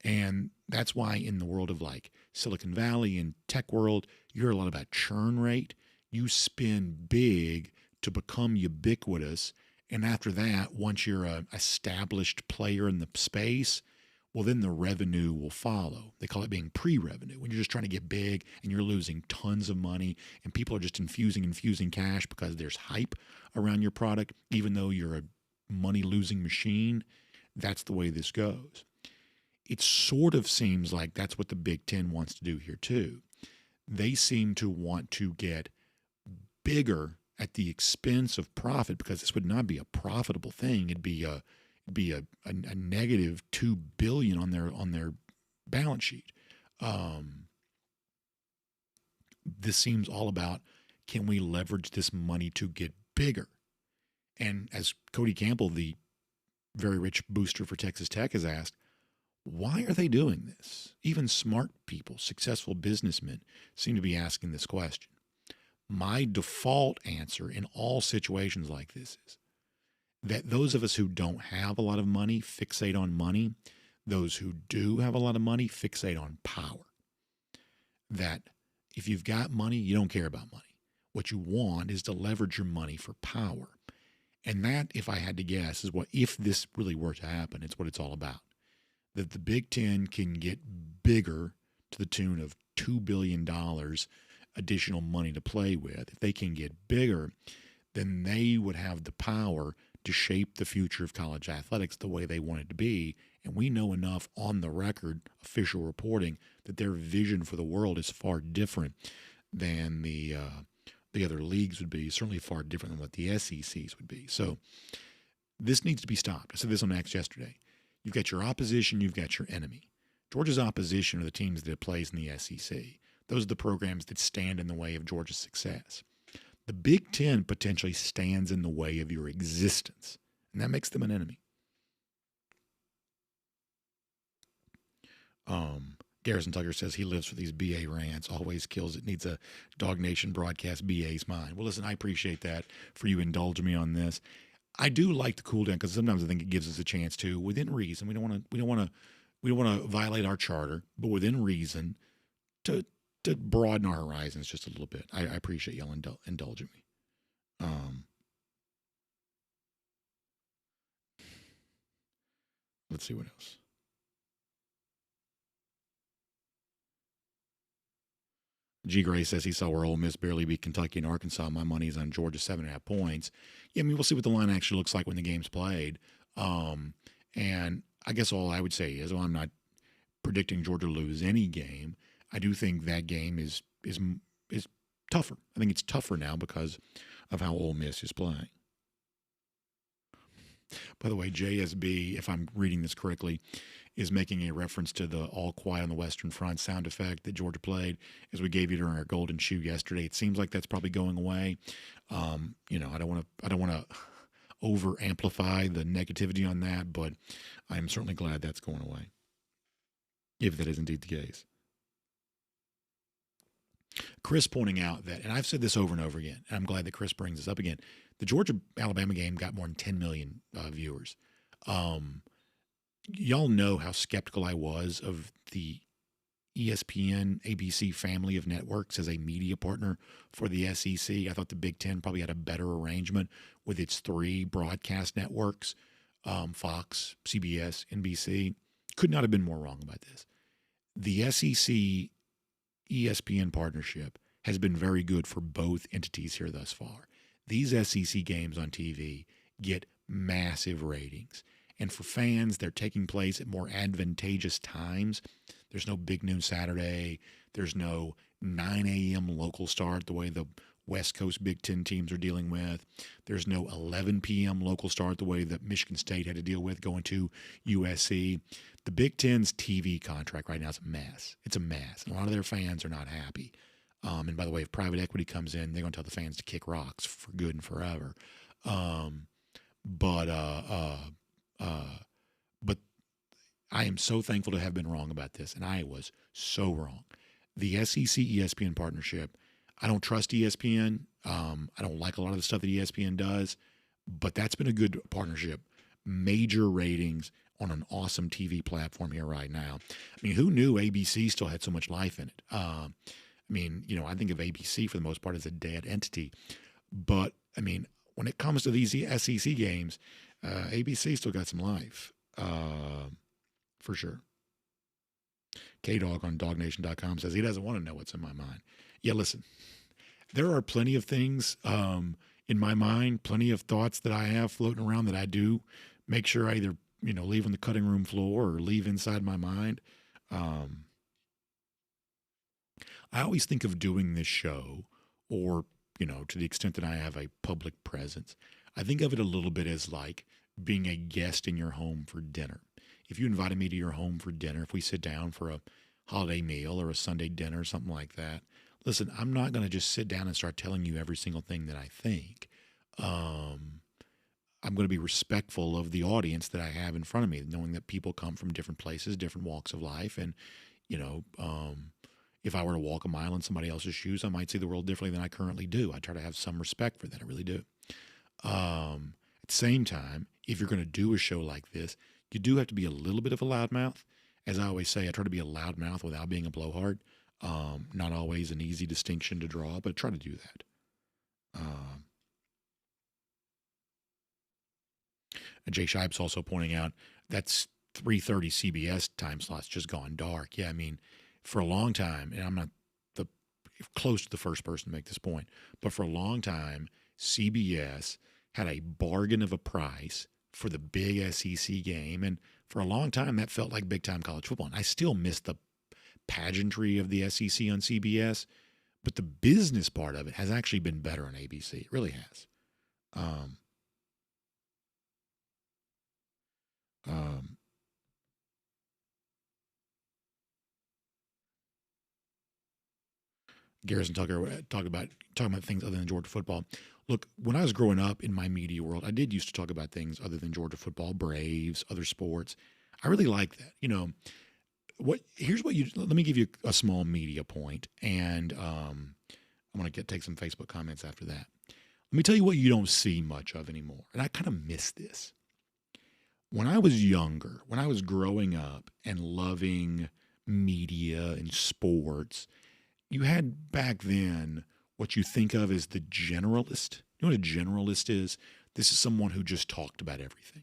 And that's why in the world of like Silicon Valley and tech world, you hear a lot about churn rate. You spend big to become ubiquitous. And after that, once you're an established player in the space, well, then the revenue will follow. They call it being pre-revenue. When you're just trying to get big and you're losing tons of money and people are just infusing cash because there's hype around your product, even though you're a money-losing machine, that's the way this goes. It sort of seems like that's what the Big Ten wants to do here too. They seem to want to get bigger at the expense of profit, because this would not be a profitable thing. It'd be a negative $2 billion on their balance sheet. This seems all about, can we leverage this money to get bigger? And as Cody Campbell, the very rich booster for Texas Tech, has asked, why are they doing this? Even smart people, successful businessmen, seem to be asking this question. My default answer in all situations like this is that those of us who don't have a lot of money fixate on money. Those who do have a lot of money fixate on power. That if you've got money, you don't care about money. What you want is to leverage your money for power. And that, if I had to guess, is what, if this really were to happen, it's what it's all about. That the Big Ten can get bigger to the tune of $2 billion additional money to play with. If they can get bigger, then they would have the power to shape the future of college athletics the way they want it to be. And we know enough on the record, official reporting, that their vision for the world is far different than the the other leagues would be, certainly far different than what the SECs would be. So this needs to be stopped. I said this on X yesterday. You've got your opposition, you've got your enemy. Georgia's opposition are the teams that it plays in the SEC. Those are the programs that stand in the way of Georgia's success. The Big Ten potentially stands in the way of your existence, and that makes them an enemy. Garrison Tucker says he lives for these BA rants, always kills it, needs a DawgNation broadcast BA's mind. Well, listen, I appreciate that for you indulging me on this. I do like the cool down because sometimes I think it gives us a chance to, within reason. We don't want to violate our charter, but within reason, to broaden our horizons just a little bit. I appreciate y'all indulging me. Let's see what else. G. Gray says he saw where Ole Miss barely beat Kentucky and Arkansas. My money's on Georgia 7.5 points. Yeah, I mean, we'll see what the line actually looks like when the game's played. And I guess all I would say is, well, I'm not predicting Georgia to lose any game. I do think that game is tougher. I think it's tougher now because of how Ole Miss is playing. By the way, JSB, if I'm reading this correctly, is making a reference to the All Quiet on the Western Front sound effect that Georgia played as we gave you during our Golden Shoe yesterday. It seems like that's probably going away. I don't want to over amplify the negativity on that, but I'm certainly glad that's going away, if that is indeed the case. Chris pointing out that, and I've said this over and over again, and I'm glad that Chris brings this up again, the Georgia-Alabama game got more than 10 million viewers. Y'all know how skeptical I was of the ESPN, ABC family of networks as a media partner for the SEC. I thought the Big Ten probably had a better arrangement with its 3 broadcast networks, Fox, CBS, NBC. Could not have been more wrong about this. The SEC ESPN partnership has been very good for both entities here thus far. These SEC games on TV get massive ratings. And for fans, they're taking place at more advantageous times. There's no big noon Saturday. There's no 9 a.m. local start the way the West Coast Big Ten teams are dealing with. There's no 11 p.m. local start the way that Michigan State had to deal with going to USC. The Big Ten's TV contract right now is a mess. It's a mess. And a lot of their fans are not happy. And by the way, if private equity comes in, they're going to tell the fans to kick rocks for good and forever. But I am so thankful to have been wrong about this, and I was so wrong. The SEC ESPN partnership, I don't trust ESPN. I don't like a lot of the stuff that ESPN does, but that's been a good partnership. Major ratings on an awesome TV platform here right now. I mean, who knew ABC still had so much life in it? I think of ABC for the most part as a dead entity, but I mean, when it comes to these SEC games, ABC still got some life, for sure. K-Dawg on DawgNation.com says he doesn't want to know what's in my mind. Yeah, listen, there are plenty of things in my mind, plenty of thoughts that I have floating around that I do make sure I either, leave on the cutting room floor or leave inside my mind. I always think of doing this show, or, to the extent that I have a public presence, I think of it a little bit as like being a guest in your home for dinner. If you invited me to your home for dinner, if we sit down for a holiday meal or a Sunday dinner or something like that, listen, I'm not going to just sit down and start telling you every single thing that I think. I'm going to be respectful of the audience that I have in front of me, knowing that people come from different places, different walks of life. And, if I were to walk a mile in somebody else's shoes, I might see the world differently than I currently do. I try to have some respect for that. I really do. At the same time, if you're going to do a show like this, you do have to be a little bit of a loudmouth. As I always say, I try to be a loudmouth without being a blowhard. Not always an easy distinction to draw, but try to do that. And Jay Shipe's also pointing out that's 3:30 CBS time slot's just gone dark. Yeah, I mean, for a long time, and I'm not close to the first person to make this point, but for a long time, CBS had a bargain of a price for the big SEC game, and for a long time, that felt like big-time college football. And I still miss the pageantry of the SEC on CBS, But the business part of it has actually been better on ABC. It really has. Garrison Tucker talking about things other than Georgia football. Look, when I was growing up in my media world, I did used to talk about things other than Georgia football, Braves, other sports. I really like that. Let me give you a small media point, and I'm going to take some Facebook comments after that. Let me tell you what you don't see much of anymore, and I kind of miss this. When I was younger, when I was growing up and loving media and sports, you had back then what you think of as the generalist. You know what a generalist is? This is someone who just talked about everything.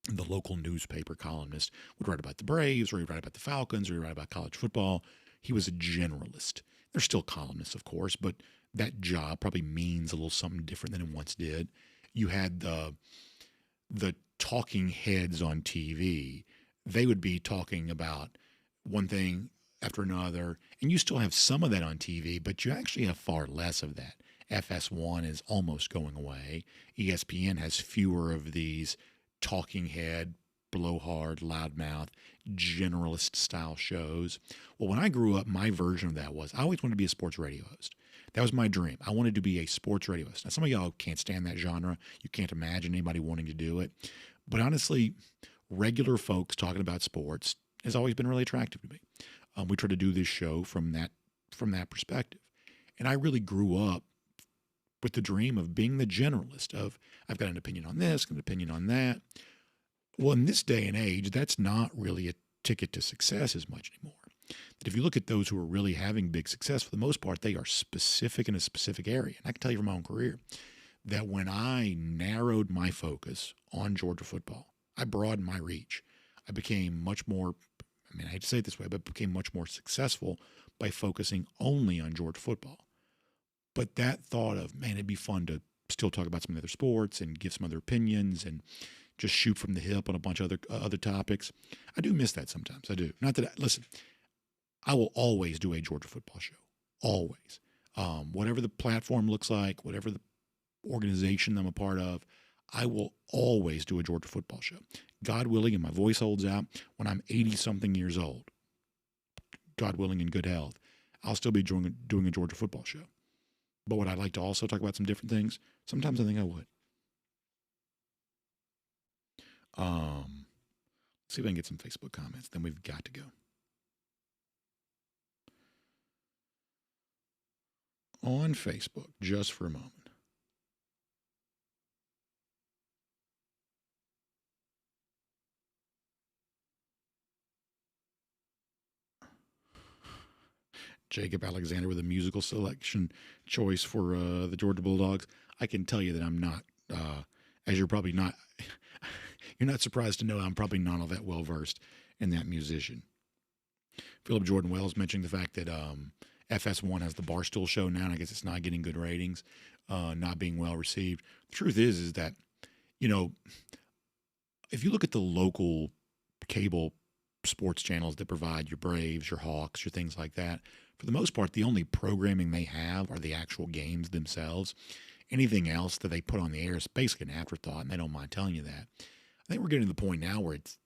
The local newspaper columnist would write about the Braves, or he'd write about the Falcons, or he'd write about college football. He was a generalist. They're still columnists, of course, but that job probably means a little something different than it once did. You had the talking heads on TV. They would be talking about one thing after another, and you still have some of that on TV, but you actually have far less of that. FS1 is almost going away. ESPN has fewer of these talking head, blowhard, loudmouth, generalist style shows. Well, when I grew up, my version of that was I always wanted to be a sports radio host. That was my dream. I wanted to be a sports radio host. Now, some of y'all can't stand that genre. You can't imagine anybody wanting to do it. But honestly, regular folks talking about sports has always been really attractive to me. We try to do this show from that perspective. And I really grew up with the dream of being the generalist of, I've got an opinion on this, an opinion on that. Well, in this day and age, that's not really a ticket to success as much anymore. That if you look at those who are really having big success, for the most part, they are specific in a specific area. And I can tell you from my own career that when I narrowed my focus on Georgia football, I broadened my reach. I became much more, I hate to say it this way, but became much more successful by focusing only on Georgia football. But that thought of, man, it'd be fun to still talk about some other sports and give some other opinions and just shoot from the hip on a bunch of other topics. I do miss that sometimes. I do. Not that, listen, I will always do a Georgia football show. Always. Whatever the platform looks like, whatever the organization I'm a part of, I will always do a Georgia football show. God willing, and my voice holds out, when I'm 80-something years old, God willing, in good health, I'll still be doing a Georgia football show. But would I like to also talk about some different things? Sometimes I think I would. Let's see if I can get some Facebook comments. Then we've got to go. On Facebook, just for a moment. Jacob Alexander with a musical selection choice for the Georgia Bulldogs. I can tell you that I'm not, as you're probably not, you're not surprised to know I'm probably not all that well versed in that musician. Philip Jordan Wells mentioning the fact that FS1 has the Barstool show now, and I guess it's not getting good ratings, not being well received. The truth is that, if you look at the local cable sports channels that provide your Braves, your Hawks, your things like that, for the most part, the only programming they have are the actual games themselves. Anything else that they put on the air is basically an afterthought, and they don't mind telling you that. I think we're getting to the point now where it's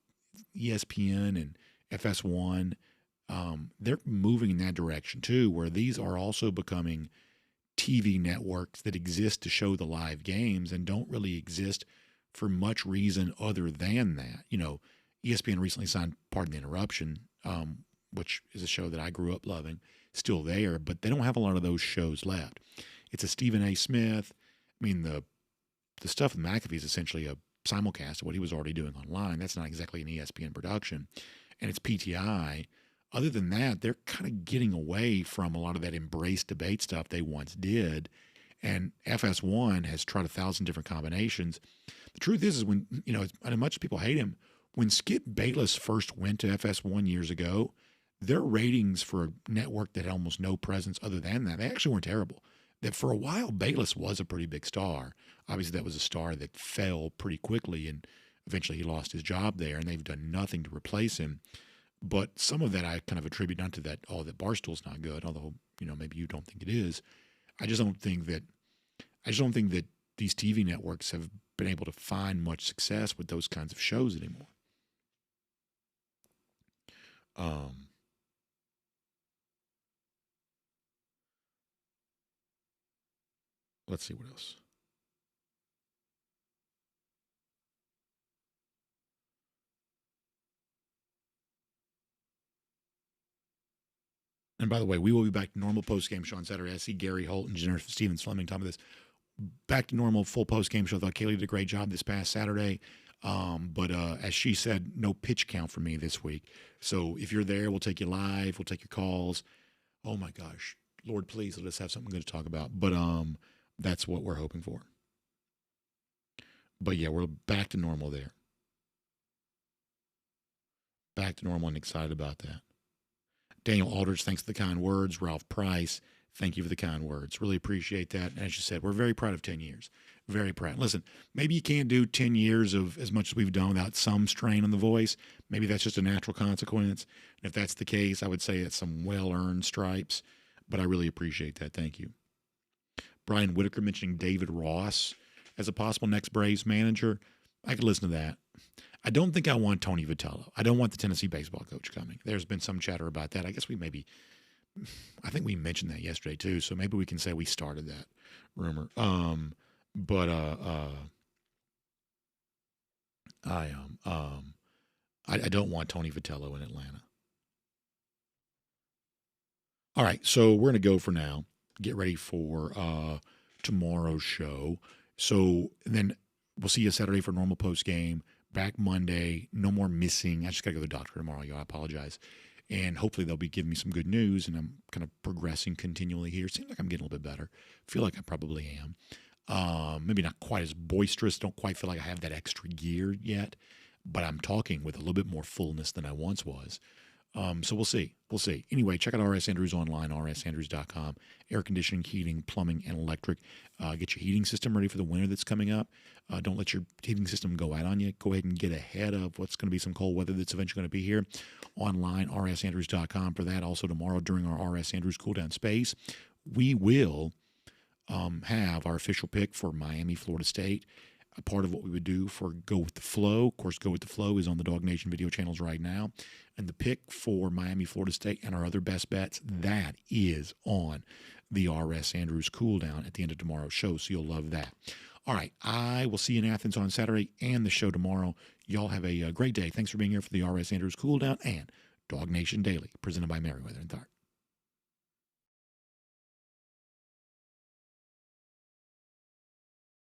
ESPN and FS1. They're moving in that direction too, where these are also becoming TV networks that exist to show the live games and don't really exist for much reason other than that. ESPN recently signed Pardon the Interruption, which is a show that I grew up loving, still there, but they don't have a lot of those shows left. It's a Stephen A. Smith. The stuff with McAfee is essentially a simulcast of what he was already doing online. That's not exactly an ESPN production, and it's PTI. Other than that, they're kind of getting away from a lot of that embrace debate stuff they once did, and FS1 has tried 1,000 different combinations. The truth is when, as much as people hate him, when Skip Bayless first went to FS1 years ago, their ratings for a network that had almost no presence other than that, they actually weren't terrible. That for a while, Bayless was a pretty big star. Obviously, that was a star that fell pretty quickly, and eventually he lost his job there, and they've done nothing to replace him. But some of that I kind of attribute not to that, oh, that Barstool's not good, although, maybe you don't think it is. I just don't think that these TV networks have been able to find much success with those kinds of shows anymore. Let's see what else. And by the way, we will be back to normal post-game show on Saturday. I see Gary Holt and Jennifer Stevens Fleming talking about this. Back to normal full post-game show. I thought Kaylee did a great job this past Saturday. But as she said, no pitch count for me this week. So if you're there, we'll take you live. We'll take your calls. Oh, my gosh. Lord, please let us have something good to talk about. But that's what we're hoping for. But, yeah, we're back to normal there. Back to normal and excited about that. Daniel Aldridge, thanks for the kind words. Ralph Price, thank you for the kind words. Really appreciate that. And as you said, we're very proud of 10 years. Very proud. Listen, maybe you can't do 10 years of as much as we've done without some strain on the voice. Maybe that's just a natural consequence. And if that's the case, I would say it's some well-earned stripes. But I really appreciate that. Thank you. Brian Whitaker mentioning David Ross as a possible next Braves manager. I could listen to that. I don't think I want Tony Vitello. I don't want the Tennessee baseball coach coming. There's been some chatter about that. I guess I think we mentioned that yesterday too, so maybe we can say we started that rumor. I don't want Tony Vitello in Atlanta. All right, so we're going to go for now. Get ready for tomorrow's show. So then we'll see you Saturday for normal post game. Back Monday, no more missing. I just got to go to the doctor tomorrow, y'all. I apologize. And hopefully they'll be giving me some good news, and I'm kind of progressing continually here. Seems like I'm getting a little bit better. Feel like I probably am. Maybe not quite as boisterous. Don't quite feel like I have that extra gear yet, but I'm talking with a little bit more fullness than I once was. So we'll see. We'll see. Anyway, check out RS Andrews online, rsandrews.com. Air conditioning, heating, plumbing, and electric. Get your heating system ready for the winter that's coming up. Don't let your heating system go out on you. Go ahead and get ahead of what's going to be some cold weather that's eventually going to be here. Online, rsandrews.com for that. Also tomorrow during our RS Andrews Cool Down Space, we will have our official pick for Miami, Florida State. A part of what we would do for Go With The Flow. Of course, Go With The Flow is on the DawgNation video channels right now. And the pick for Miami, Florida State, and our other best bets, that is on the RS Andrews Cool Down at the end of tomorrow's show, so you'll love that. All right, I will see you in Athens on Saturday and the show tomorrow. Y'all have a great day. Thanks for being here for the RS Andrews Cool Down and DawgNation Daily, presented by Merriweather and Tharp.